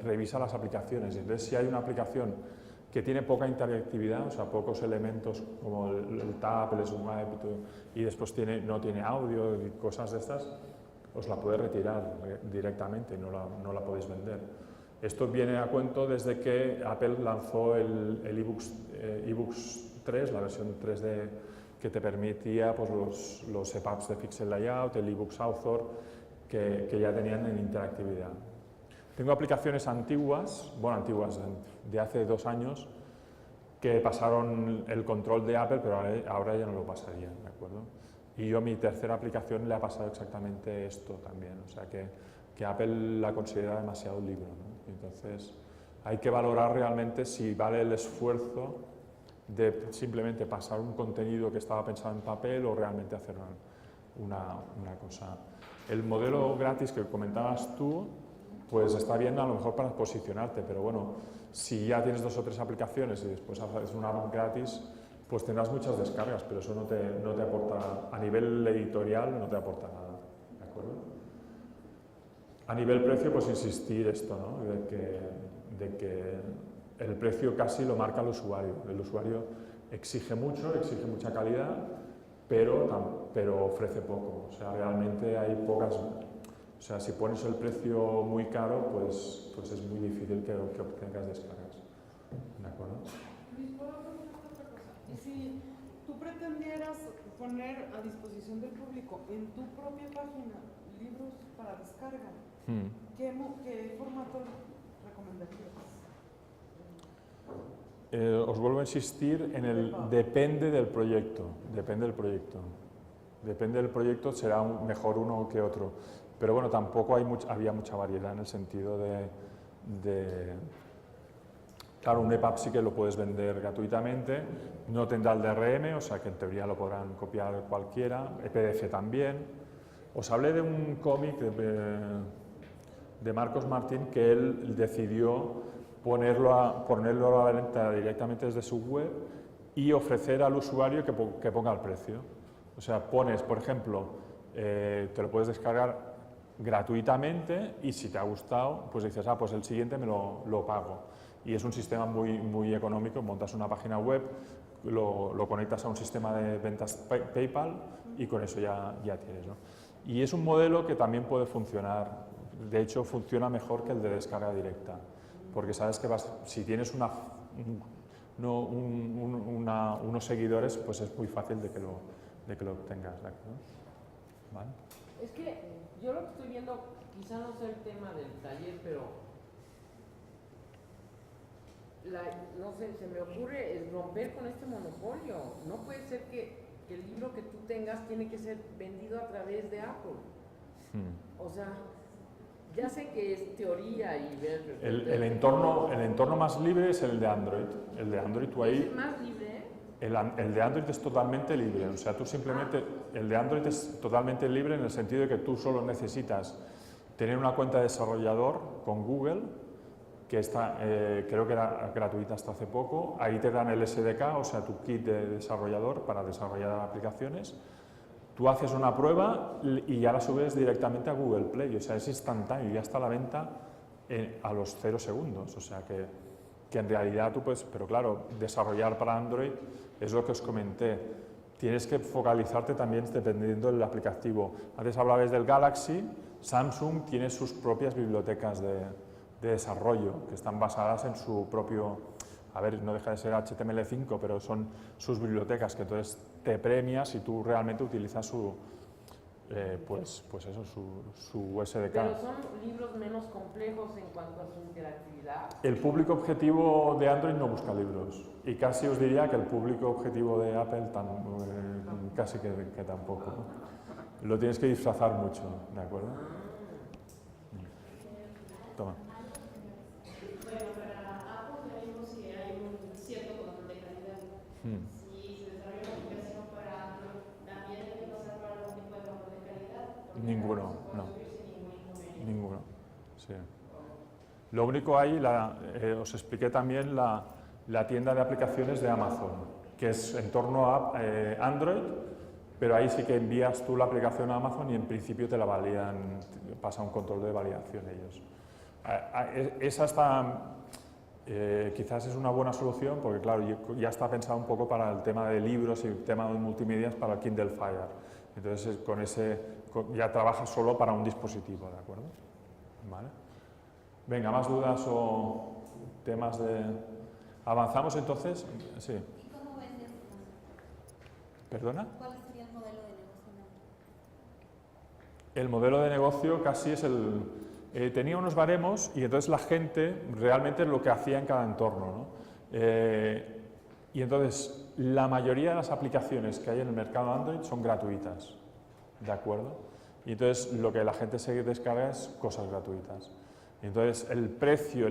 revisa las aplicaciones, entonces si hay una aplicación que tiene poca interactividad, o sea, pocos elementos como el tab, el swipe y después no tiene audio y cosas de estas, os la puede retirar directamente, no la podéis vender. Esto viene a cuento desde que Apple lanzó el eBooks 3, la versión 3D que te permitía pues, los EPUBs de Pixel Layout, el eBooks Author, que ya tenían en interactividad. Tengo aplicaciones antiguas, de hace 2 años, que pasaron el control de Apple, pero ahora ya no lo pasarían, ¿de acuerdo? Y yo a mi tercera aplicación le ha pasado exactamente esto también, o sea que Apple la considera demasiado libre, ¿no? Entonces hay que valorar realmente si vale el esfuerzo de simplemente pasar un contenido que estaba pensado en papel o realmente hacer una cosa. El modelo gratis que comentabas tú, pues está bien a lo mejor para posicionarte, pero bueno, si ya tienes 2 o 3 aplicaciones y después haces una gratis, pues tendrás muchas descargas, pero eso no te aporta, a nivel editorial no te aporta nada, ¿de acuerdo? A nivel precio, pues insistir esto, ¿no? De que el precio casi lo marca el usuario exige mucha calidad, pero ofrece poco, o sea, realmente hay pocas, o sea, si pones el precio muy caro, pues es muy difícil que obtengas descargas, ¿de acuerdo? Luis, ¿puedo preguntarte otra cosa? Y si tú pretendieras poner a disposición del público en tu propia página libros para descarga, ¿qué formato recomendarías? Os vuelvo a insistir en depende del proyecto, será mejor uno que otro, pero bueno, tampoco había mucha variedad en el sentido Claro, un EPUB sí que lo puedes vender gratuitamente, no tendrá el DRM, o sea que en teoría lo podrán copiar cualquiera, PDF también. Os hablé de un cómic de Marcos Martín que él decidió ponerlo a la venta directamente desde su web y ofrecer al usuario que ponga el precio. O sea, pones, por ejemplo, te lo puedes descargar gratuitamente y si te ha gustado, pues dices, pues el siguiente me lo pago. Y es un sistema muy económico, montas una página web, lo conectas a un sistema de ventas PayPal y con eso ya tienes, ¿no? Y es un modelo que también puede funcionar, de hecho funciona mejor que el de descarga directa, porque sabes que si tienes unos seguidores, pues es muy fácil de que lo obtengas, ¿de acuerdo? ¿Vale? Es que yo lo que estoy viendo, quizá no sea el tema del taller, pero no sé, se me ocurre es romper con este monopolio. No puede ser que el libro que tú tengas tiene que ser vendido a través de Apple. O sea, ya sé que es teoría y ver... El entorno más libre es el de Android. El de Android, tú ahí... ¿Es más libre? El de Android es totalmente libre, o sea, tú simplemente... El de Android es totalmente libre en el sentido de que tú solo necesitas tener una cuenta de desarrollador con Google, que creo que era gratuita hasta hace poco. Ahí te dan el SDK, o sea, tu kit de desarrollador para desarrollar aplicaciones. Tú haces una prueba y ya la subes directamente a Google Play, o sea, es instantáneo, ya está a la venta a los 0 segundos, o sea que en realidad tú puedes, pero claro, desarrollar para Android es lo que os comenté, tienes que focalizarte también dependiendo del aplicativo. Antes hablabais del Galaxy, Samsung tiene sus propias bibliotecas de desarrollo que están basadas en su propio, no deja de ser HTML5, pero son sus bibliotecas que entonces te premia si tú realmente utilizas su SDK. Pero son libros menos complejos en cuanto a su interactividad. El público objetivo de Android no busca libros y casi os diría que el público objetivo de Apple casi que tampoco. Lo tienes que disfrazar mucho, ¿de acuerdo? Toma. Bueno, para Apple ya vimos que hay un cierto control de calidad. Si se desarrolla una aplicación para Android, ¿también hay que pasar por algún tipo de control de calidad? Ninguno, no. Ninguno, sí. Lo único hay, os expliqué también la tienda de aplicaciones de Amazon, que es en torno a Android, pero ahí sí que envías tú la aplicación a Amazon y en principio te la validan, pasa un control de validación ellos. Esa quizás es una buena solución porque claro, ya está pensado un poco para el tema de libros y el tema de multimedia para el Kindle Fire. Entonces con ese ya trabajas solo para un dispositivo, ¿de acuerdo? ¿Vale? Venga, ¿más dudas o temas de...? ¿Avanzamos entonces? Sí. ¿Y cómo vendes? ¿Perdona? ¿Cuál sería el modelo de negocio? El modelo de negocio casi es tenía unos baremos y entonces la gente realmente lo que hacía en cada entorno, ¿no? Y entonces la mayoría de las aplicaciones que hay en el mercado Android son gratuitas, ¿de acuerdo? Y entonces lo que la gente se descarga es cosas gratuitas. Y entonces el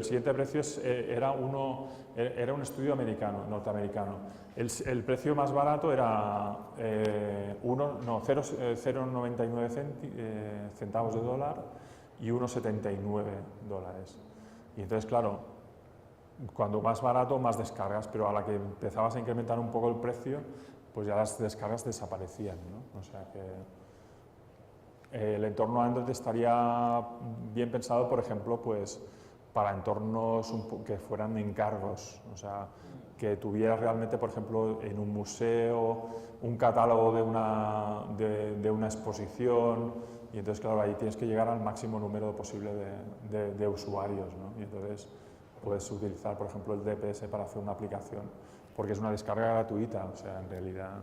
siguiente precio era un estudio norteamericano. El precio más barato era 0,99 centavos de dólar y 1,79 dólares. Y entonces, claro, cuando más barato, más descargas, pero a la que empezabas a incrementar un poco el precio, pues ya las descargas desaparecían, ¿no? O sea que el entorno Android estaría bien pensado, por ejemplo, pues para entornos que fueran encargos, o sea, que tuvieras realmente, por ejemplo, en un museo, un catálogo de una exposición, y entonces, claro, ahí tienes que llegar al máximo número posible de usuarios, ¿no? Y entonces puedes utilizar, por ejemplo, el DPS para hacer una aplicación, porque es una descarga gratuita, o sea, en realidad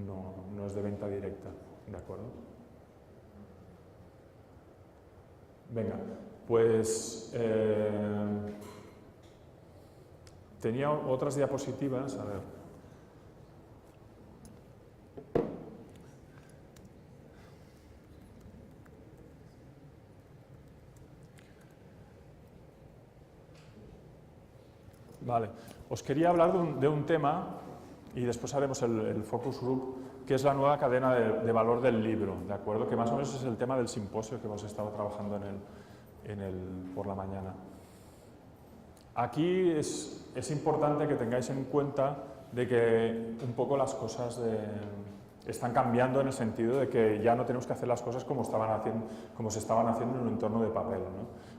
no es de venta directa, ¿de acuerdo? Venga, pues tenía otras diapositivas, a ver. Vale. Os quería hablar de un tema, y después haremos el focus group, que es la nueva cadena de valor del libro, ¿de acuerdo? Que más o menos es el tema del simposio que hemos estado trabajando por la mañana. Aquí es importante que tengáis en cuenta de que un poco las cosas están cambiando en el sentido de que ya no tenemos que hacer las cosas como se estaban haciendo en un entorno de papel, ¿no?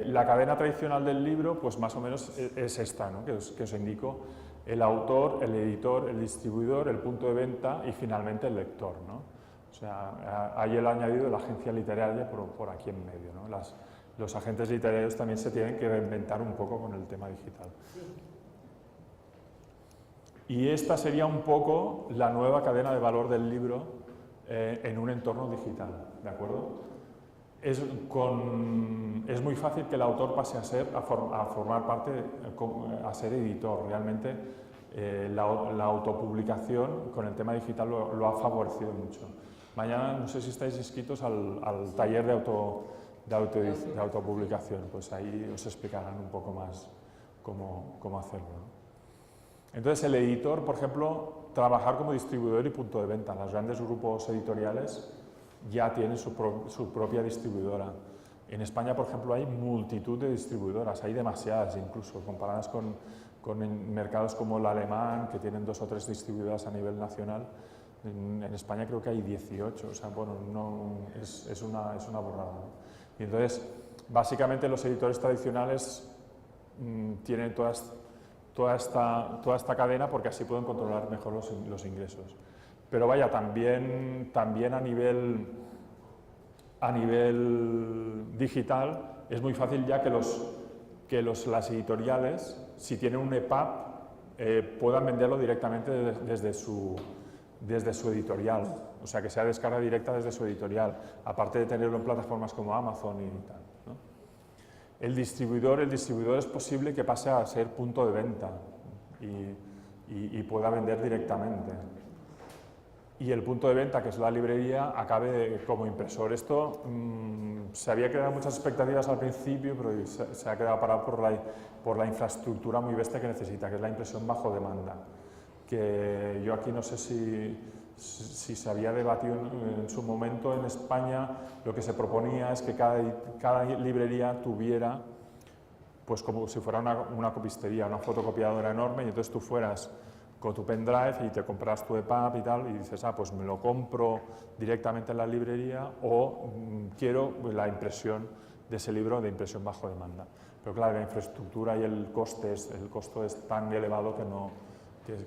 La cadena tradicional del libro, pues más o menos es esta, ¿no? que os indico: el autor, el editor, el distribuidor, el punto de venta y finalmente el lector, ¿no? O sea, ahí el añadido de la agencia literaria por aquí en medio, ¿no? Los agentes literarios también se tienen que reinventar un poco con el tema digital. Y esta sería un poco la nueva cadena de valor del libro en un entorno digital, ¿de acuerdo? Es muy fácil que el autor pase a formar parte, a ser editor. Realmente la autopublicación con el tema digital lo ha favorecido mucho. Mañana no sé si estáis inscritos al taller de autopublicación, pues ahí os explicarán un poco más cómo hacerlo, ¿no? Entonces el editor, por ejemplo, trabajar como distribuidor y punto de venta. Los grandes grupos editoriales ya tienen su propia distribuidora. En España, por ejemplo, hay multitud de distribuidoras, hay demasiadas incluso, comparadas con mercados como el alemán, que tienen 2 o 3 distribuidoras a nivel nacional. En España creo que hay 18, o sea, bueno, es una borrada, ¿no? Y entonces, básicamente los editores tradicionales tienen toda esta cadena porque así pueden controlar mejor los ingresos. Pero vaya, también a nivel digital es muy fácil ya que las editoriales, si tienen un EPUB, puedan venderlo directamente desde su editorial, o sea, que sea descarga directa desde su editorial, aparte de tenerlo en plataformas como Amazon y tal, ¿no? El distribuidor es posible que pase a ser punto de venta y pueda vender directamente. Y el punto de venta, que es la librería, acabe como impresor. Esto se había creado muchas expectativas al principio, pero se ha quedado parado por la infraestructura muy bestia que necesita, que es la impresión bajo demanda. Que yo aquí no sé si se había debatido en su momento en España. Lo que se proponía es que cada librería tuviera, pues como si fuera una copistería, una fotocopiadora enorme, y entonces tú fueras con tu pendrive y te compras tu EPUB y tal, y dices, pues me lo compro directamente en la librería o quiero la impresión de ese libro de impresión bajo demanda. Pero claro, la infraestructura y el costo es tan elevado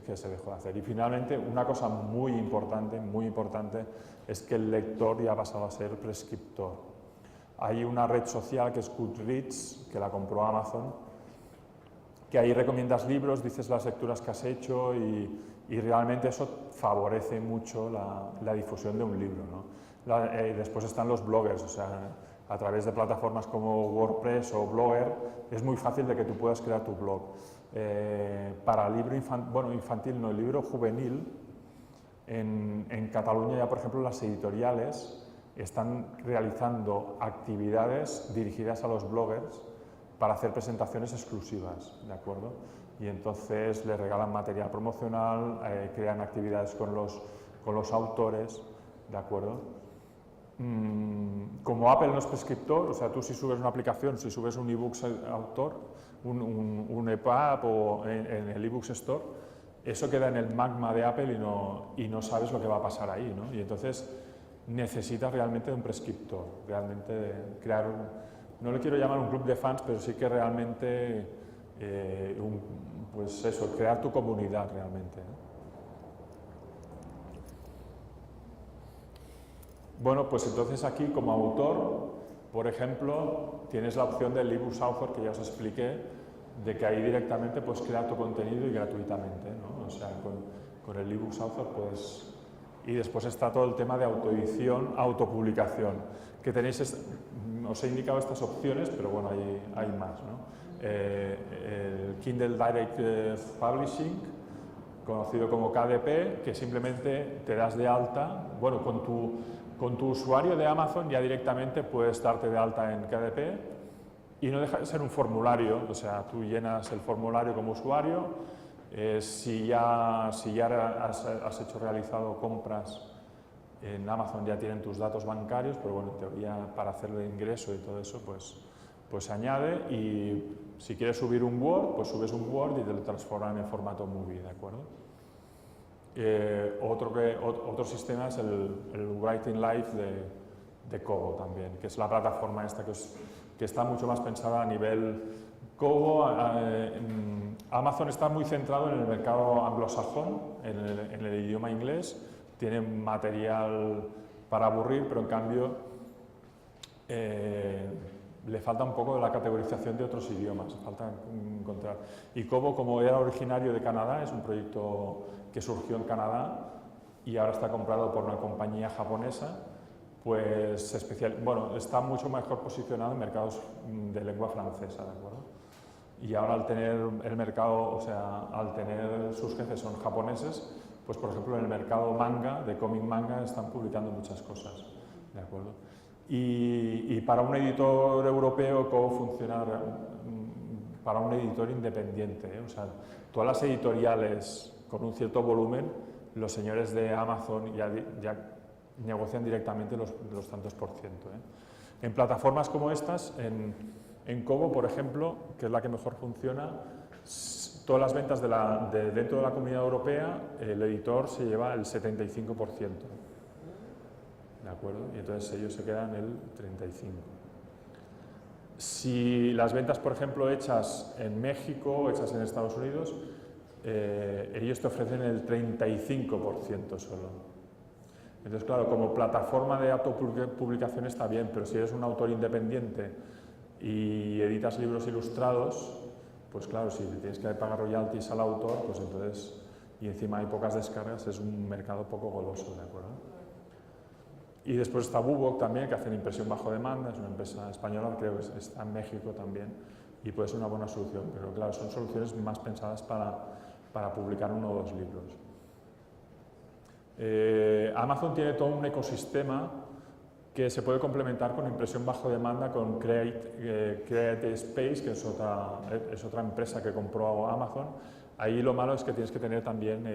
que se dejó de hacer. Y finalmente, una cosa muy importante, es que el lector ya ha pasado a ser prescriptor. Hay una red social que es Goodreads, que la compró Amazon, que ahí recomiendas libros, dices las lecturas que has hecho y realmente eso favorece mucho la difusión de un libro, ¿no? Después están los bloggers, o sea, a través de plataformas como WordPress o Blogger es muy fácil de que tú puedas crear tu blog. Para libro infantil, no, el libro juvenil, en Cataluña ya, por ejemplo, las editoriales están realizando actividades dirigidas a los bloggers para hacer presentaciones exclusivas, ¿de acuerdo? Y entonces les regalan material promocional, crean actividades con los autores, ¿de acuerdo? Como Apple no es prescriptor, o sea, tú si subes una aplicación, si subes un ebook autor, un EPUB o en el ebooks store, eso queda en el magma de Apple y no sabes lo que va a pasar ahí, ¿no? Y entonces necesitas realmente un prescriptor, realmente crear no le quiero llamar un club de fans, pero sí que realmente, pues eso, crear tu comunidad realmente, ¿no? Bueno, pues entonces aquí como autor, por ejemplo, tienes la opción del ebooks author que ya os expliqué, de que ahí directamente puedes crear tu contenido y gratuitamente, ¿no? O sea, con el ebooks author puedes... Y después está todo el tema de autoedición, autopublicación, que tenéis, os he indicado estas opciones, pero bueno, hay más, ¿no? El Kindle Direct Publishing, conocido como KDP, que simplemente te das de alta, bueno, con tu usuario de Amazon ya directamente puedes darte de alta en KDP y no deja de ser un formulario, o sea, tú llenas el formulario como usuario, si ya has realizado compras en Amazon ya tienen tus datos bancarios, pero bueno, en teoría para hacer el ingreso y todo eso, pues se añade, y si quieres subir un Word, pues subes un Word y te lo transforma en el formato movie, ¿de acuerdo? Otro sistema es el Writing Live de Kobo también, que es la plataforma esta que está mucho más pensada a nivel Kobo. Amazon está muy centrado en el mercado anglosajón, en el idioma inglés, tiene material para aburrir, pero en cambio le falta un poco de la categorización de otros idiomas, falta encontrar. Y Kobo, como era originario de Canadá, es un proyecto que surgió en Canadá y ahora está comprado por una compañía japonesa, pues está mucho mejor posicionado en mercados de lengua francesa, ¿de acuerdo? Y ahora al tener el mercado, o sea, al tener sus jefes son japoneses, pues por ejemplo en el mercado manga, de cómic manga, están publicando muchas cosas, ¿de acuerdo? Y para un editor europeo, ¿cómo funciona para un editor independiente? O sea, todas las editoriales con un cierto volumen, los señores de Amazon ya negocian directamente los tantos por ciento. En plataformas como estas, en Kobo, por ejemplo, que es la que mejor funciona, todas las ventas dentro de la Comunidad Europea, el editor se lleva el 75%. ¿De acuerdo? Y entonces ellos se quedan el 35%. Si las ventas, por ejemplo, hechas en México o hechas en Estados Unidos, ellos te ofrecen el 35% solo. Entonces, claro, como plataforma de autopublicación está bien, pero si eres un autor independiente y editas libros ilustrados, pues claro, si tienes que pagar royalties al autor, pues entonces, y encima hay pocas descargas, es un mercado poco goloso, ¿de acuerdo? Y después está Bubok también, que hacen impresión bajo demanda, es una empresa española, creo que está en México también, y puede ser una buena solución, pero claro, son soluciones más pensadas para publicar 1 o 2 libros. Amazon tiene todo un ecosistema que se puede complementar con impresión bajo demanda con Create Space, que es otra empresa que compró Amazon. Ahí lo malo es que tienes que tener también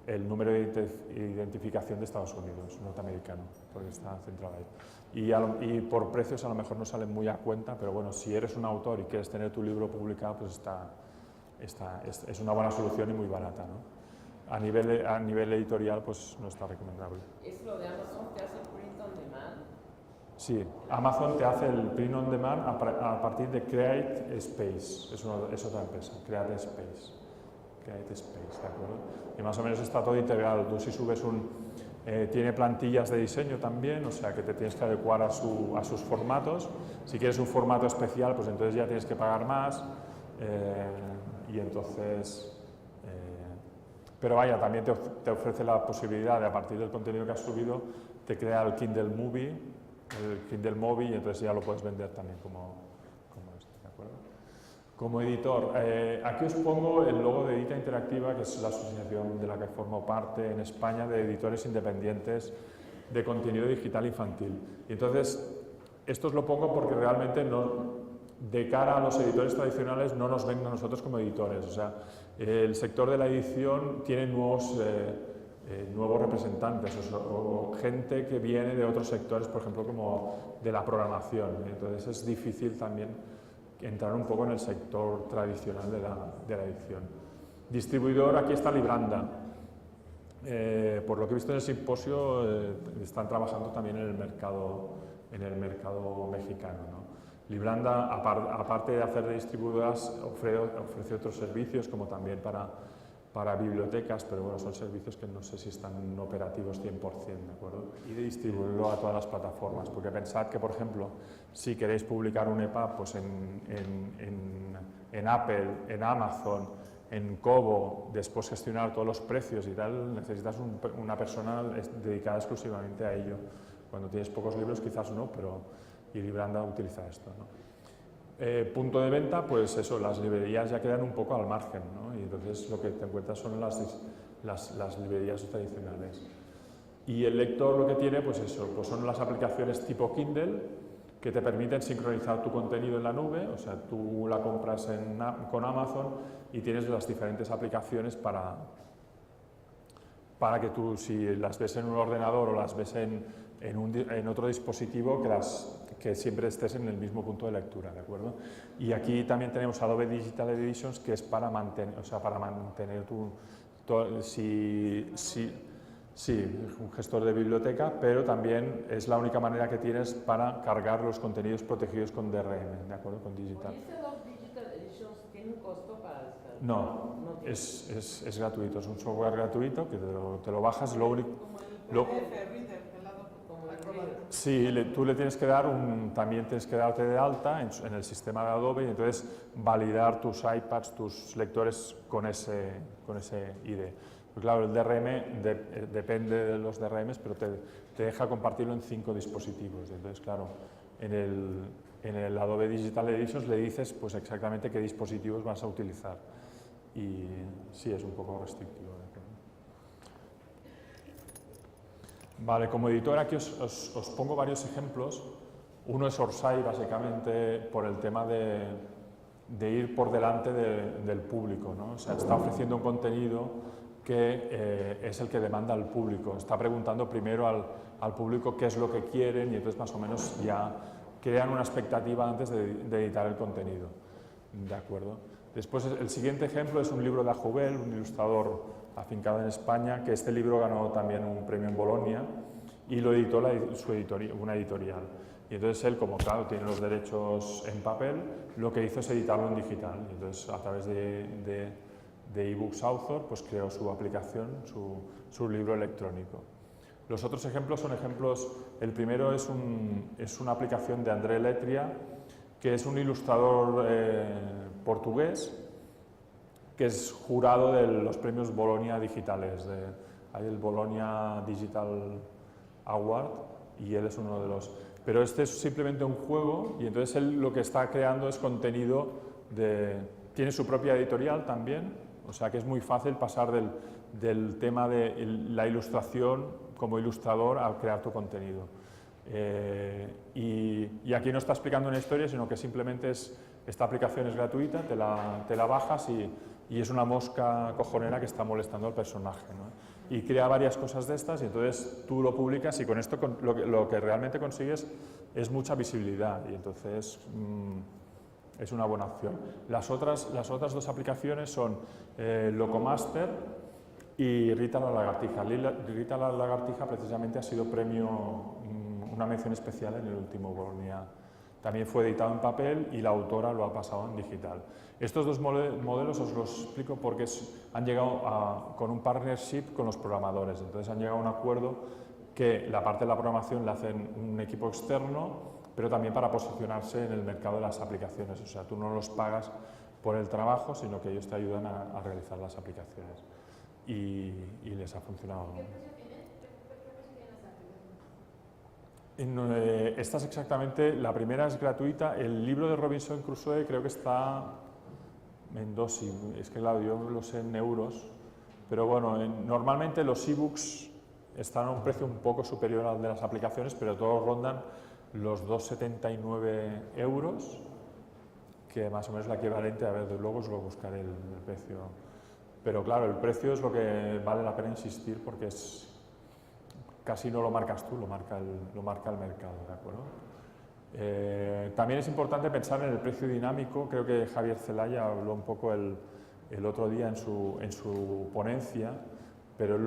el número de identificación de Estados Unidos, norteamericano, porque está centrado ahí. Y por precios a lo mejor no salen muy a cuenta, pero bueno, si eres un autor y quieres tener tu libro publicado, pues es una buena solución y muy barata, ¿no? A nivel editorial, pues no está recomendable. ¿Es lo de Amazon que hace print on demand? Sí, Amazon te hace el print on demand a partir de Create Space, es otra empresa, Create Space, ¿de acuerdo? Y más o menos está todo integrado. Tú si subes tiene plantillas de diseño también, o sea que te tienes que adecuar a sus formatos. Si quieres un formato especial, pues entonces ya tienes que pagar más, y entonces... pero vaya, también te ofrece la posibilidad de, a partir del contenido que has subido, te crea el Kindle Movie, y entonces ya lo puedes vender también como esto, ¿de acuerdo? Como editor, aquí os pongo el logo de Edita Interactiva, que es la asociación de la que formo parte en España de editores independientes de contenido digital infantil. Y entonces, esto os lo pongo porque realmente de cara a los editores tradicionales no nos ven a nosotros como editores. O sea, el sector de la edición tiene nuevos representantes o gente que viene de otros sectores, por ejemplo, como de la programación. Entonces es difícil también entrar un poco en el sector tradicional de la edición. Distribuidor, aquí está Libranda. Por lo que he visto en el simposio, están trabajando también en el mercado mexicano, ¿no? Libranda, aparte de hacer de distribuidoras, ofrece otros servicios, como también para bibliotecas, pero bueno, son servicios que no sé si están operativos 100%, ¿de acuerdo? Y de distribuirlo a todas las plataformas, porque pensad que, por ejemplo, si queréis publicar un EPUB pues en Apple, en Amazon, en Kobo, después gestionar todos los precios y tal, necesitas una persona dedicada exclusivamente a ello. Cuando tienes pocos libros quizás no, y Libranda utiliza esto, ¿no? Punto de venta, pues eso, las librerías ya quedan un poco al margen, ¿no? Y entonces lo que te encuentras son las librerías tradicionales. Y el lector lo que tiene, pues eso, pues son las aplicaciones tipo Kindle, que te permiten sincronizar tu contenido en la nube, o sea, tú la compras con Amazon y tienes las diferentes aplicaciones para que tú, si las ves en un ordenador o las ves en otro dispositivo, que siempre estés en el mismo punto de lectura, ¿de acuerdo? Y aquí también tenemos Adobe Digital Editions, que es para mantener, un gestor de biblioteca, pero también es la única manera que tienes para cargar los contenidos protegidos con DRM, ¿de acuerdo? Con Digital. ¿Y este Adobe Digital Editions tiene un costo para descargar? No, es gratuito, es un software gratuito que te lo bajas, lo único... Sí, tú le tienes que dar también tienes que darte de alta en el sistema de Adobe y entonces validar tus iPads, tus lectores con ese ID. Pues claro, el DRM depende de los DRMs, pero te deja compartirlo en 5 dispositivos. Entonces, claro, en el Adobe Digital Editions le dices pues exactamente qué dispositivos vas a utilizar. Y sí, es un poco restrictivo. Vale, como editor aquí os pongo varios ejemplos. Uno es Orsay, básicamente, por el tema de ir por delante del público, ¿no? O sea, está ofreciendo un contenido que es el que demanda al público. Está preguntando primero al público qué es lo que quieren y entonces más o menos ya crean una expectativa antes de editar el contenido. ¿De acuerdo? Después, el siguiente ejemplo es un libro de Ajubel, un ilustrador afincado en España, que este libro ganó también un premio en Bolonia y lo editó una editorial. Y entonces él, como claro, tiene los derechos en papel, lo que hizo es editarlo en digital. Y entonces, a través de eBooks Author, pues creó su aplicación, su libro electrónico. Los otros ejemplos son ejemplos, el primero es una aplicación de André Letria, que es un ilustrador portugués, que es jurado de los premios Bolonia digitales. Hay el Bolonia Digital Award y él es uno de los... Pero este es simplemente un juego y entonces él lo que está creando es contenido tiene su propia editorial también, o sea que es muy fácil pasar del tema de la ilustración como ilustrador a crear tu contenido. Y aquí no está explicando una historia, sino que simplemente esta aplicación es gratuita, te la bajas y es una mosca cojonera que está molestando al personaje, ¿no? Y crea varias cosas de estas y entonces tú lo publicas y con esto lo que realmente consigues es mucha visibilidad y entonces es una buena opción. Las otras 2 aplicaciones son Locomaster y Rita la Lagartija. Rita la Lagartija precisamente ha sido una mención especial en el último Bolonia. También fue editado en papel y la autora lo ha pasado en digital. Estos 2 modelos os los explico porque han llegado con un partnership con los programadores. Entonces han llegado a un acuerdo que la parte de la programación la hacen un equipo externo, pero también para posicionarse en el mercado de las aplicaciones. O sea, tú no los pagas por el trabajo, sino que ellos te ayudan a realizar las aplicaciones. Y les ha funcionado. ¿Qué precio tienen? ¿Qué precio tienen las aplicaciones? Estas exactamente, la primera es gratuita, el libro de Robinson Crusoe creo que está en 2, es que claro, yo lo sé en euros, pero bueno, normalmente los ebooks están a un precio un poco superior al de las aplicaciones, pero todos rondan los 2,79 €, que más o menos es la equivalente, a ver, luego os lo buscaré el precio, pero claro, el precio es lo que vale la pena insistir porque casi no lo marcas tú, lo marca el mercado, ¿de acuerdo? También es importante pensar en el precio dinámico. Creo que Javier Zelaya habló un poco el otro día en su ponencia, pero él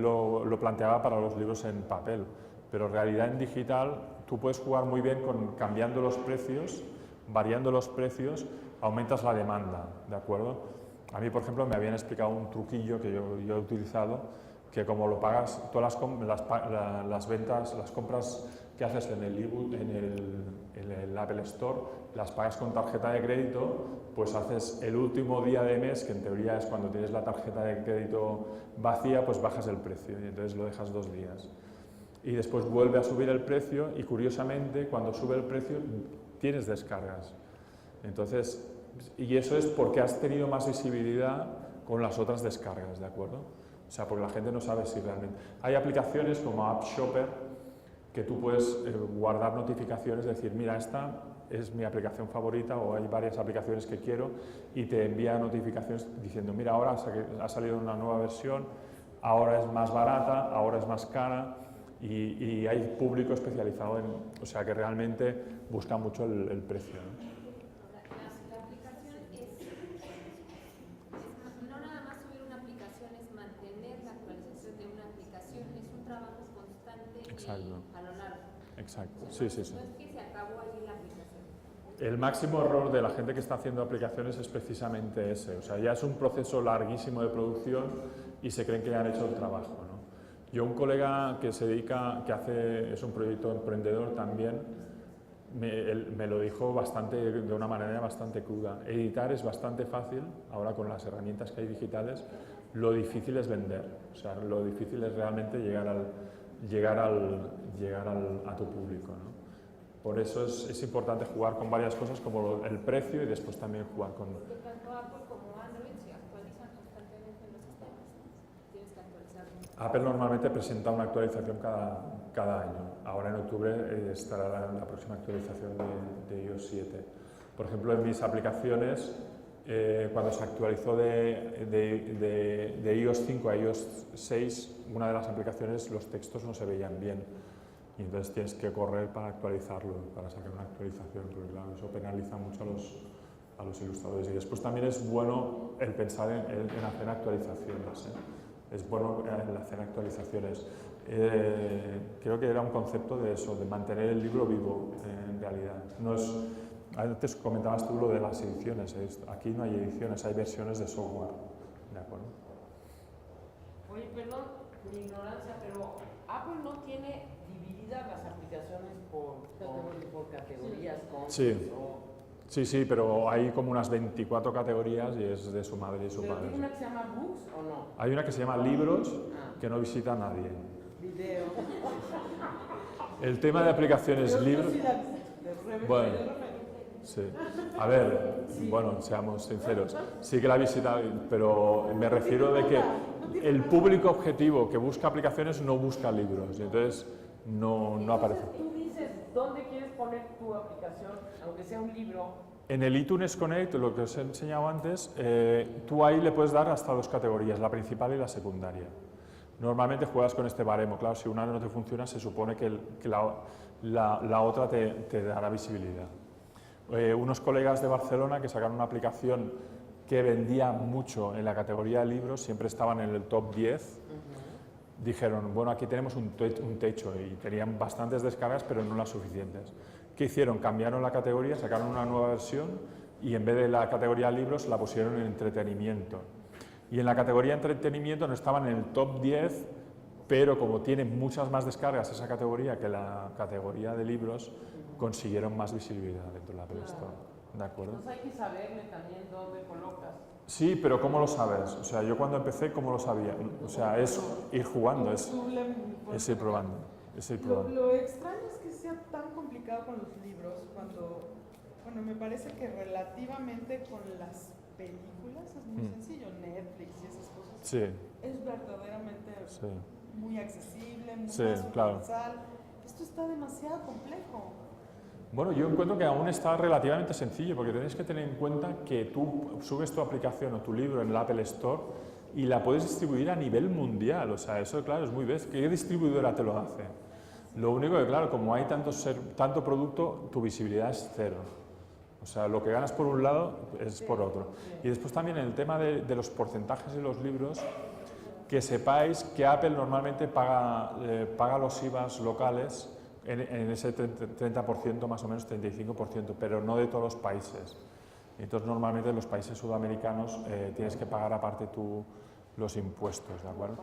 lo planteaba para los libros en papel. Pero en realidad en digital tú puedes jugar muy bien cambiando los precios, variando los precios, aumentas la demanda, ¿de acuerdo? A mí, por ejemplo, me habían explicado un truquillo que yo he utilizado, que como lo pagas, todas las ventas, las compras que haces en el Apple Store, las pagas con tarjeta de crédito, pues haces el último día de mes, que en teoría es cuando tienes la tarjeta de crédito vacía, pues bajas el precio y entonces lo dejas 2 días. Y después vuelve a subir el precio y curiosamente cuando sube el precio tienes descargas. Entonces, y eso es porque has tenido más visibilidad con las otras descargas, ¿de acuerdo? O sea, porque la gente no sabe si realmente... Hay aplicaciones como App Shopper que tú puedes guardar notificaciones, decir, mira, esta es mi aplicación favorita o hay varias aplicaciones que quiero y te envía notificaciones diciendo, mira, ahora ha salido una nueva versión, ahora es más barata, ahora es más cara y hay público especializado en, o sea, que realmente busca mucho el precio, ¿no? La aplicación no nada más subir una aplicación, es mantener la actualización de una aplicación, es un trabajo constante y a lo largo. Exacto, O sea, sí, no, sí, sí. No es que se acabó allí la aplicación. El máximo error de la gente que está haciendo aplicaciones es precisamente ese, o sea, ya es un proceso larguísimo de producción y se creen que ya han hecho el trabajo, ¿no? Yo, un colega que se dedica, es un proyecto emprendedor también, me lo dijo de una manera bastante cruda. Editar es bastante fácil, ahora con las herramientas que hay digitales, lo difícil es vender, o sea, lo difícil es realmente llegar a tu público, ¿no? Por eso es importante jugar con varias cosas como el precio y después también jugar con... Porque tanto Apple como Android se actualizan constantemente los sistemas. Tienes que actualizarlo. Apple normalmente presenta una actualización cada año. Ahora en octubre estará la próxima actualización de iOS 7. Por ejemplo, en mis aplicaciones, cuando se actualizó de iOS 5 a iOS 6, una de las aplicaciones, los textos no se veían bien. Y entonces tienes que correr para actualizarlo, para sacar una actualización, porque claro, eso penaliza mucho a los ilustradores. Y después también es bueno el pensar en hacer actualizaciones, ¿eh? Es bueno el hacer actualizaciones. Creo que era un concepto de eso, de mantener el libro vivo, en realidad. No es, antes comentabas tú lo de las ediciones, aquí no hay ediciones, hay versiones de software, ¿de acuerdo? Oye, perdón mi ignorancia, pero Apple no tiene divididas las aplicaciones por categorías. Sí. Sí, pero hay como unas 24 categorías y es de su madre y su ¿Pero padre. tiene una que se llama Books o no? Hay una que se llama Libros, que no visita a nadie. Video. El tema de aplicaciones libros... Bueno, sí. A ver, bueno, seamos sinceros. Sí que la visita, pero me refiero de que el público objetivo que busca aplicaciones no busca libros, y entonces no aparece. Tú dices dónde quieres poner tu aplicación, aunque sea un libro. En el iTunes Connect, lo que os he enseñado antes, tú ahí le puedes dar hasta dos categorías, la principal y la secundaria. Normalmente juegas con este baremo, claro, si una no te funciona, se supone que la otra te dará visibilidad. Unos colegas de Barcelona que sacaron una aplicación que vendía mucho en la categoría de libros, siempre estaban en el top 10, dijeron, bueno, aquí tenemos un techo, y tenían bastantes descargas, pero no las suficientes. ¿Qué hicieron? Cambiaron la categoría, sacaron una nueva versión y en vez de la categoría libros la pusieron en entretenimiento. Y en la categoría entretenimiento no estaban en el top 10, pero como tiene muchas más descargas esa categoría que la categoría de libros, consiguieron más visibilidad dentro de la Apple Store. ¿De acuerdo? Entonces hay que saberle también dónde colocas. Sí, pero ¿cómo lo sabes? O sea, yo cuando empecé, ¿cómo lo sabía? O sea, es ir jugando, es ir probando. Lo extraño es que sea tan complicado con los libros cuando, bueno, me parece que relativamente con las películas es muy sencillo, Netflix y esas cosas. Sí. Es verdaderamente muy accesible, muy claro. Esto está demasiado complejo. Bueno, yo encuentro que aún está relativamente sencillo, porque tenéis que tener en cuenta que tú subes tu aplicación o tu libro en el Apple Store y la puedes distribuir a nivel mundial. O sea, eso, claro, es muy ¿qué distribuidora te lo hace? Lo único que, claro, como hay tanto producto, tu visibilidad es cero. O sea, lo que ganas por un lado es por otro. Y después también en el tema de los porcentajes de los libros, que sepáis que Apple normalmente paga los IVAs locales en ese 30%, más o menos 35%, pero no de todos los países. Entonces, normalmente en los países sudamericanos tienes que pagar aparte tú los impuestos, ¿de acuerdo?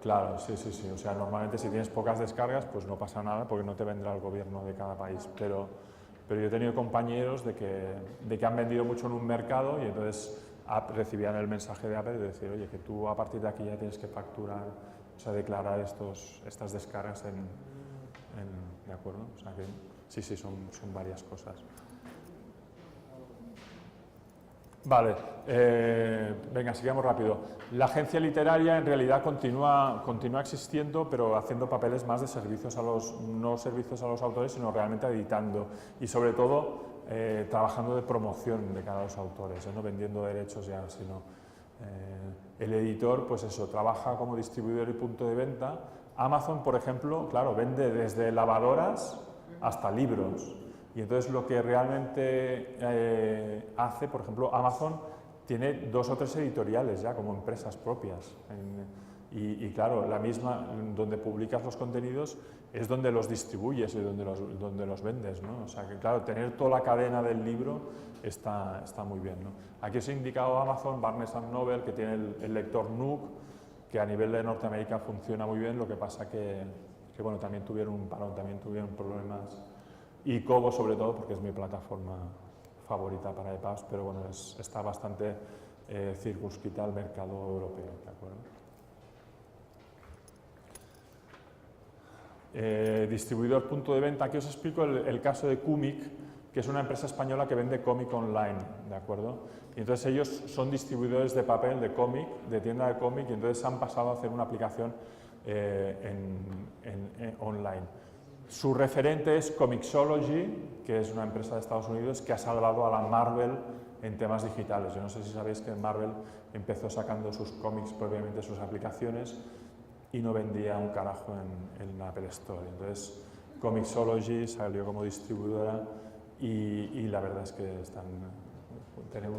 Claro, sí. O sea, normalmente si tienes pocas descargas, pues no pasa nada porque no te vendrá el gobierno de cada país. Pero yo he tenido compañeros de que han vendido mucho en un mercado y entonces recibían el mensaje de Apple de decir, oye, que tú a partir de aquí ya tienes que facturar, o sea, declarar estas descargas ¿de acuerdo? O sea que sí, son varias cosas. Vale, venga, sigamos rápido. La agencia literaria en realidad continúa existiendo, pero haciendo papeles más de servicios no servicios a los autores, sino realmente editando y sobre todo trabajando de promoción de cada uno de los autores, no vendiendo derechos ya, sino el editor, pues eso, trabaja como distribuidor y punto de venta. Amazon, por ejemplo, claro, vende desde lavadoras hasta libros. Y entonces lo que realmente hace, por ejemplo, Amazon tiene 2 o 3 editoriales ya como empresas propias. Y claro, la misma donde publicas los contenidos es donde los distribuyes y donde los vendes, ¿no? O sea que claro, tener toda la cadena del libro está muy bien, ¿no? Aquí os he indicado Amazon, Barnes & Noble, que tiene el lector Nook, que a nivel de Norteamérica funciona muy bien, lo que pasa que bueno, también tuvieron un parón, también tuvieron problemas. Y Kobo sobre todo, porque es mi plataforma favorita para EPUBs, pero bueno, está bastante circunscrita al mercado europeo, ¿de acuerdo? Distribuidor punto de venta, aquí os explico el caso de Kumic, que es una empresa española que vende cómic online, ¿de acuerdo? Y entonces ellos son distribuidores de papel, de cómic, de tienda de cómic, y entonces han pasado a hacer una aplicación online. Su referente es Comixology, que es una empresa de Estados Unidos que ha salvado a la Marvel en temas digitales. Yo no sé si sabéis que Marvel empezó sacando sus cómics previamente, sus aplicaciones, y no vendía un carajo en Apple Store. Entonces, Comixology salió como distribuidora y la verdad es que tener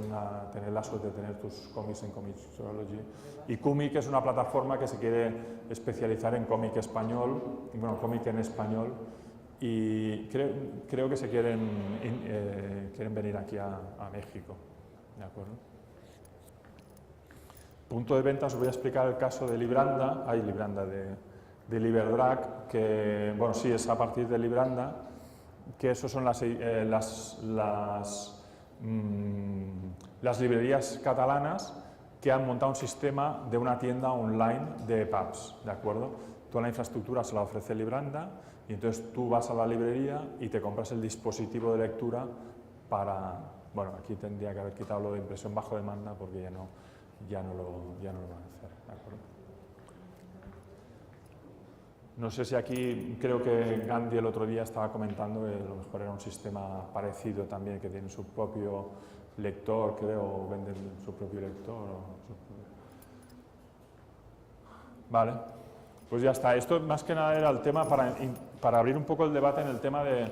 la suerte de tener tus cómics en Comixology. Y Kumic es una plataforma que se quiere especializar en cómic español, bueno, cómic en español, y creo que se quieren venir aquí a México, ¿de acuerdo? Punto de venta, os voy a explicar el caso de Libranda, de Libradrag, que, bueno, sí, es a partir de Libranda, que eso son las librerías catalanas que han montado un sistema de una tienda online de EPUBs, ¿de acuerdo? Toda la infraestructura se la ofrece Libranda y entonces tú vas a la librería y te compras el dispositivo de lectura para... Bueno, aquí tendría que haber quitado lo de impresión bajo demanda porque ya no lo van a hacer, ¿de acuerdo? No sé si aquí, creo que Gandhi el otro día estaba comentando que a lo mejor era un sistema parecido también, que tiene su propio lector, creo, o venden su propio lector. Vale, pues ya está. Esto más que nada era el tema para abrir un poco el debate en el tema de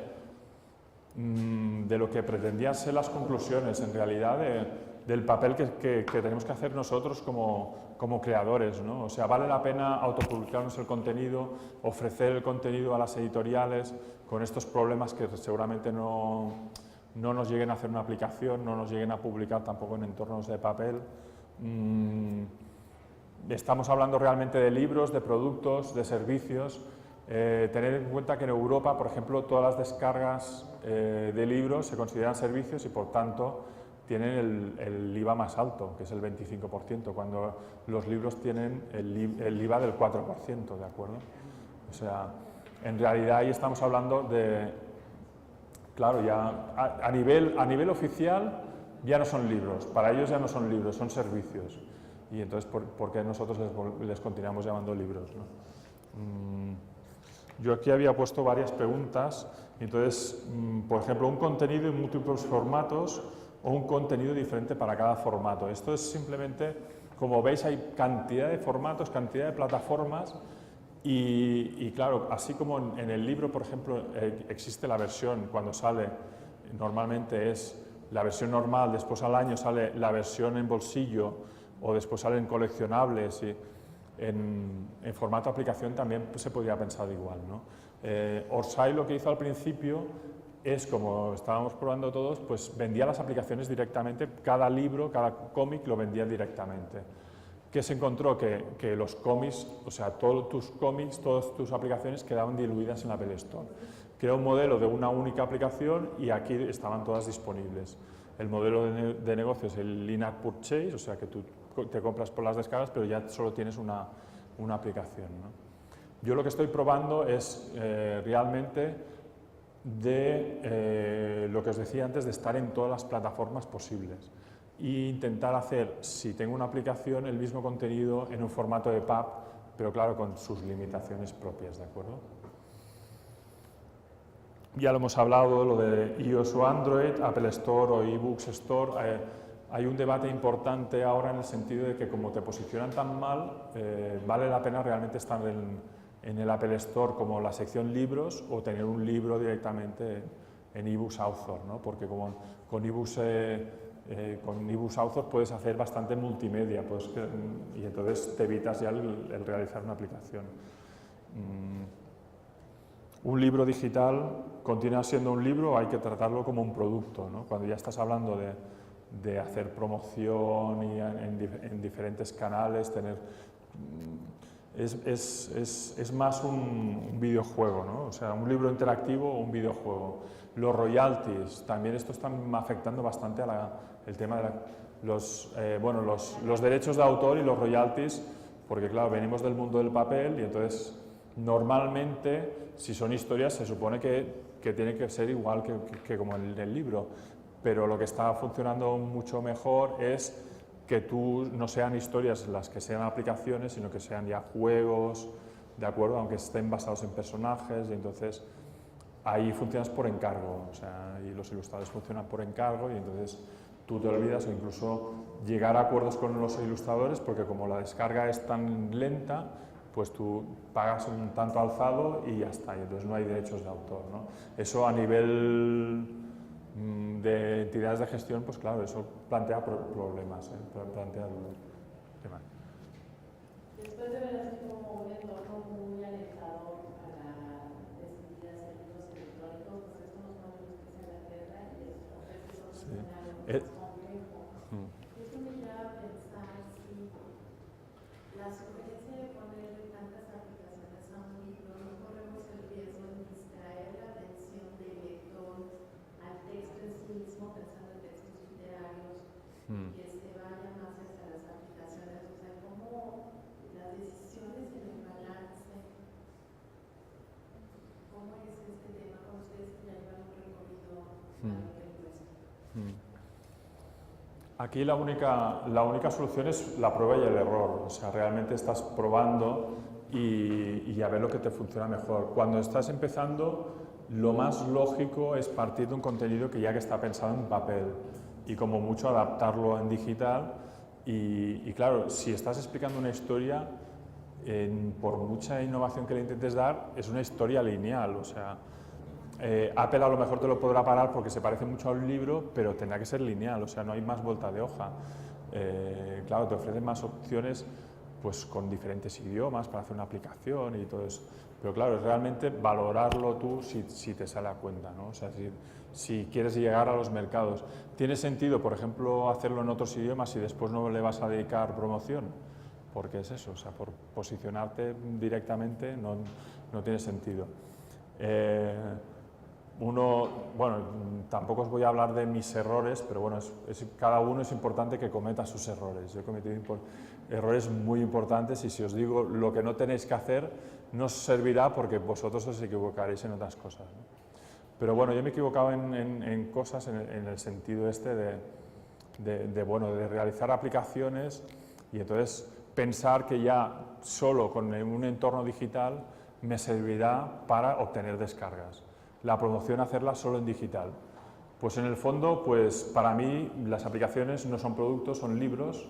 lo que pretendían ser las conclusiones, en realidad, del papel que tenemos que hacer nosotros como creadores, ¿no? O sea, vale la pena autopublicarnos el contenido, ofrecer el contenido a las editoriales con estos problemas que seguramente no nos lleguen a hacer una aplicación, no nos lleguen a publicar tampoco en entornos de papel. Estamos hablando realmente de libros, de productos, de servicios. Tener en cuenta que en Europa, por ejemplo, todas las descargas de libros se consideran servicios y, por tanto, tienen el IVA más alto, que es el 25%, cuando los libros tienen el IVA del 4%, ¿de acuerdo? O sea, en realidad ahí estamos hablando de, claro, ya a nivel oficial ya no son libros, para ellos ya no son libros, son servicios. Y entonces, ¿por qué nosotros les continuamos llamando libros, ¿no? Yo aquí había puesto varias preguntas, entonces, por ejemplo, un contenido en múltiples formatos o un contenido diferente para cada formato. Esto es simplemente, como veis, hay cantidad de formatos, cantidad de plataformas y claro, así como en el libro, por ejemplo, existe la versión cuando sale, normalmente es la versión normal, después al año sale la versión en bolsillo o después salen coleccionables y en formato aplicación también se podría pensar igual, ¿no? Orsay lo que hizo al principio es, como estábamos probando todos, pues vendía las aplicaciones directamente, cada libro, cada cómic lo vendía directamente. ¿Qué se encontró? Que los cómics, o sea, todos tus cómics, todas tus aplicaciones quedaban diluidas en la Apple Store. Creó un modelo de una única aplicación y aquí estaban todas disponibles. El modelo de negocio es el in-app purchase, o sea que tú te compras por las descargas, pero ya solo tienes una aplicación, ¿no? Yo lo que estoy probando es realmente de lo que os decía antes, de estar en todas las plataformas posibles. e intentar hacer, si tengo una aplicación, el mismo contenido en un formato de EPUB, pero claro, con sus limitaciones propias, ¿de acuerdo? Ya lo hemos hablado, lo de iOS o Android, Apple Store o eBooks Store. Hay un debate importante ahora en el sentido de que como te posicionan tan mal, vale la pena realmente estar en el Apple Store como la sección libros o tener un libro directamente en eBooks Author, ¿no? Porque como con eBooks Author puedes hacer bastante multimedia, y entonces te evitas ya el realizar una aplicación. Un libro digital continúa siendo un libro, hay que tratarlo como un producto, ¿no? Cuando ya estás hablando de hacer promoción y en diferentes canales, es más un videojuego, ¿no? O sea, un libro interactivo o un videojuego. Los royalties, también esto está afectando bastante a el tema de los derechos de autor y los royalties, porque claro, venimos del mundo del papel y entonces normalmente, si son historias, se supone que tiene que ser igual que como en el libro, pero lo que está funcionando mucho mejor es que no sean historias las que sean aplicaciones, sino que sean ya juegos, ¿de acuerdo? Aunque estén basados en personajes, y entonces ahí funcionas por encargo, o sea, y los ilustradores funcionan por encargo, y entonces tú te olvidas o incluso llegar a acuerdos con los ilustradores, porque como la descarga es tan lenta, pues tú pagas un tanto alzado y ya está, y entonces no hay derechos de autor, ¿no? Eso a nivel de entidades de gestión, pues claro, eso plantea problemas, plantea dudas. Después de ver así como un entorno muy alentador para decidir hacer libros electrónicos, pues esto nos pone los pies en la tierra y es otro escenario más complejo. Esto me lleva a pensar si la sugerencia de ponerle tantas aplicaciones a un libro, no corremos el riesgo de distraer la atención del lector al texto en sí mismo, pensando en textos literarios, que se vaya más hacia las aplicaciones, o sea, cómo las decisiones en el balance, cómo es este tema con ustedes que ya llevan un recorrido a lo que les cuesta. Aquí la única solución es la prueba y el error, o sea, realmente estás probando y a ver lo que te funciona mejor. Cuando estás empezando, lo más lógico es partir de un contenido que está pensado en papel y como mucho adaptarlo en digital y claro, si estás explicando una historia, por mucha innovación que le intentes dar, es una historia lineal, o sea, Apple a lo mejor te lo podrá parar porque se parece mucho a un libro, pero tendrá que ser lineal, o sea, no hay más vuelta de hoja. Claro, te ofrecen más opciones pues, con diferentes idiomas para hacer una aplicación y todo eso. Pero claro, es realmente valorarlo tú si te sale a cuenta, ¿no? O sea, si quieres llegar a los mercados. ¿Tiene sentido, por ejemplo, hacerlo en otros idiomas y después no le vas a dedicar promoción? Porque es eso, o sea, por posicionarte directamente no tiene sentido. Bueno, tampoco os voy a hablar de mis errores, pero bueno, cada uno es importante que cometa sus errores. Yo he cometido errores muy importantes y si os digo lo que no tenéis que hacer, no os servirá porque vosotros os equivocaréis en otras cosas, ¿no? Pero bueno, yo me he equivocado en cosas en el sentido este de realizar aplicaciones y entonces pensar que ya solo con un entorno digital me servirá para obtener descargas. La promoción hacerla solo en digital. Pues en el fondo, pues para mí las aplicaciones no son productos, son libros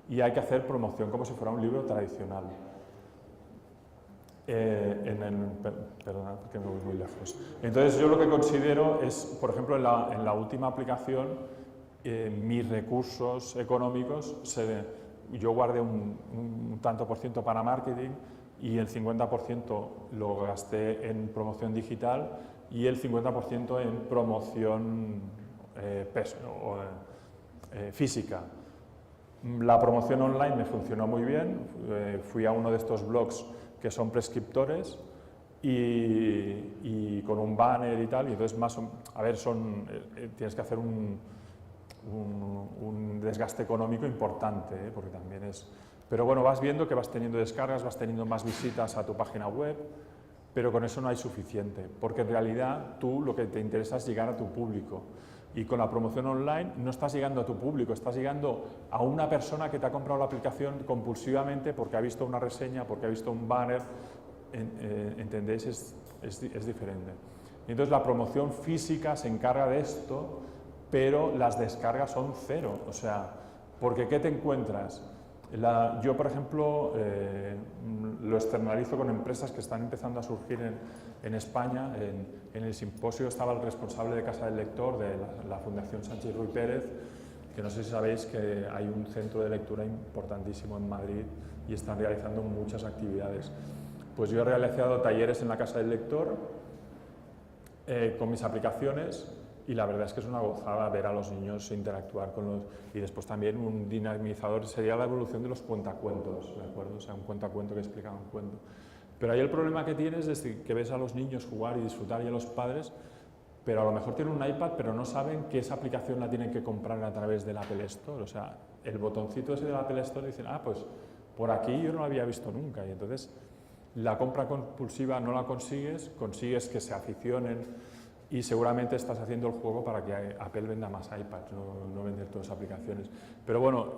y hay que hacer promoción como si fuera un libro tradicional. Perdona, que me voy muy lejos. Entonces yo lo que considero es, por ejemplo, en la última aplicación, mis recursos económicos, yo guardé un tanto por ciento para marketing y el 50% lo gasté en promoción digital y el 50% en promoción física. La promoción online me funcionó muy bien, fui a uno de estos blogs que son prescriptores y con un banner y tal, y entonces tienes que hacer un desgaste económico importante, porque también es... Pero bueno, vas viendo que vas teniendo descargas, vas teniendo más visitas a tu página web, pero con eso no hay suficiente, porque en realidad tú lo que te interesa es llegar a tu público. Y con la promoción online no estás llegando a tu público, estás llegando a una persona que te ha comprado la aplicación compulsivamente porque ha visto una reseña, porque ha visto un banner, ¿entendéis? Es diferente. Y entonces la promoción física se encarga de esto, pero las descargas son cero, o sea, porque ¿qué te encuentras? Yo, por ejemplo, lo externalizo con empresas que están empezando a surgir en España. En el simposio estaba el responsable de Casa del Lector de la Fundación Sánchez Ruy Pérez, que no sé si sabéis que hay un centro de lectura importantísimo en Madrid y están realizando muchas actividades. Pues yo he realizado talleres en la Casa del Lector con mis aplicaciones. Y la verdad es que es una gozada ver a los niños interactuar con los... Y después también un dinamizador sería la evolución de los cuentacuentos, ¿de acuerdo? O sea, un cuentacuento que explica un cuento. Pero ahí el problema que tienes es que ves a los niños jugar y disfrutar y a los padres, pero a lo mejor tienen un iPad, pero no saben que esa aplicación la tienen que comprar a través del Apple Store. O sea, el botoncito ese del Apple Store dicen, ah, pues por aquí yo no lo había visto nunca. Y entonces la compra compulsiva no la consigues que se aficionen. Y seguramente estás haciendo el juego para que Apple venda más iPads, no vender todas las aplicaciones. Pero bueno,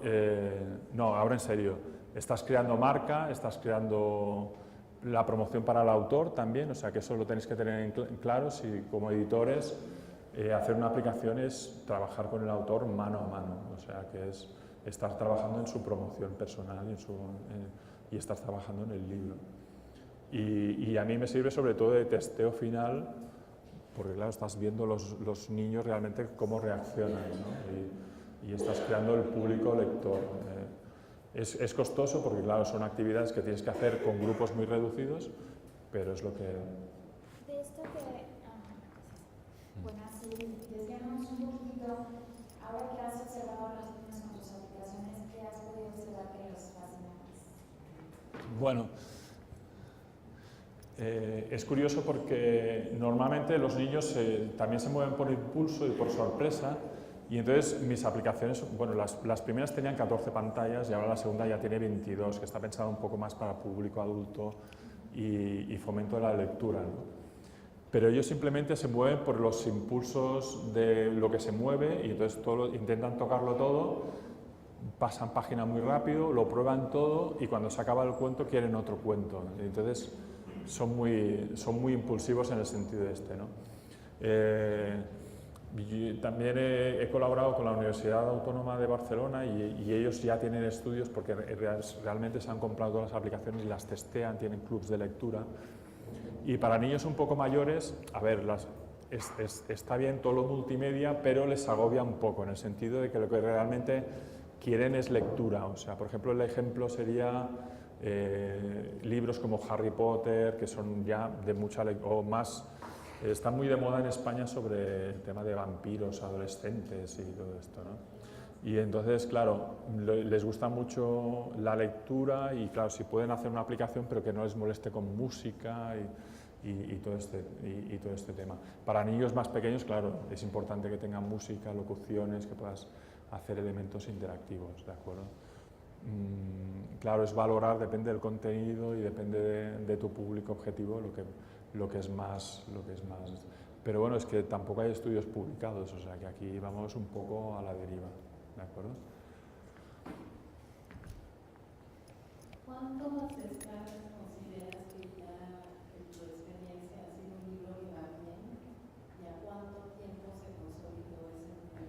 no, ahora en serio, estás creando marca, estás creando la promoción para el autor también, o sea que eso lo tenéis que tener claro, si como editores hacer una aplicación es trabajar con el autor mano a mano, o sea que es estar trabajando en su promoción personal y estás trabajando en el libro. Y a mí me sirve sobre todo de testeo final, porque claro, estás viendo los niños realmente cómo reaccionan, ¿no? y estás creando el público lector. Es costoso porque claro, son actividades que tienes que hacer con grupos muy reducidos, pero es lo que... De esto que, bueno, así desviándonos un poquito, ahora que has observado los niños con tus aplicaciones, ¿qué has podido observar que los fascina más? Bueno, es curioso porque normalmente los niños también se mueven por impulso y por sorpresa, y entonces mis aplicaciones, bueno, las primeras tenían 14 pantallas y ahora la segunda ya tiene 22, que está pensada un poco más para público adulto y fomento de la lectura, ¿no? Pero ellos simplemente se mueven por los impulsos de lo que se mueve y entonces intentan tocarlo todo, pasan página muy rápido, lo prueban todo y cuando se acaba el cuento quieren otro cuento. Entonces son muy impulsivos en el sentido este, ¿no? También he colaborado con la Universidad Autónoma de Barcelona y ellos ya tienen estudios porque realmente se han comprado todas las aplicaciones y las testean, tienen clubs de lectura. Y para niños un poco mayores, a ver, está bien todo lo multimedia, pero les agobia un poco en el sentido de que lo que realmente quieren es lectura. O sea, por ejemplo, el ejemplo sería libros como Harry Potter, que son ya de mucha lectura, o más, están muy de moda en España sobre el tema de vampiros, adolescentes y todo esto, ¿no? Y entonces, claro, les gusta mucho la lectura y, claro, si pueden hacer una aplicación, pero que no les moleste con música y todo este tema. Para niños más pequeños, claro, es importante que tengan música, locuciones, que puedas hacer elementos interactivos, ¿de acuerdo? Claro, es valorar, depende del contenido y depende de tu público objetivo lo que es más. Pero bueno, es que tampoco hay estudios publicados, o sea que aquí vamos un poco a la deriva, ¿de acuerdo? ¿Cuántas descargas consideras que ya en tu experiencia ha sido un libro que va bien? ¿Y a cuánto tiempo se consolidó ese número de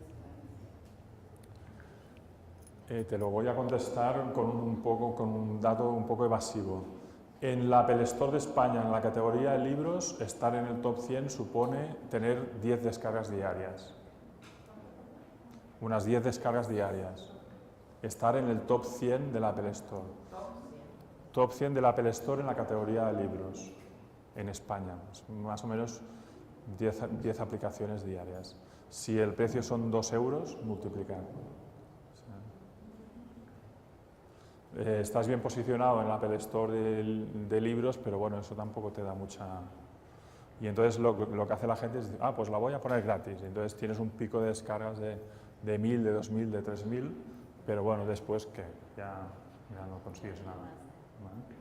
descargas? Te lo voy a contestar con un dato un poco evasivo. En la Apple Store de España, en la categoría de libros, estar en el top 100 supone tener 10 descargas diarias. Unas 10 descargas diarias. Estar en el top 100 de la Apple Store. Top 100 de la Apple Store en la categoría de libros, en España. Más o menos 10 aplicaciones diarias. Si el precio son 2 euros, multiplicar. Estás bien posicionado en la Apple Store de libros, pero bueno, eso tampoco te da mucha... Y entonces lo que hace la gente es decir, pues la voy a poner gratis. Entonces tienes un pico de descargas de 1.000, de 2.000, de 3.000, pero bueno, después que ya no consigues nada. ¿Vale?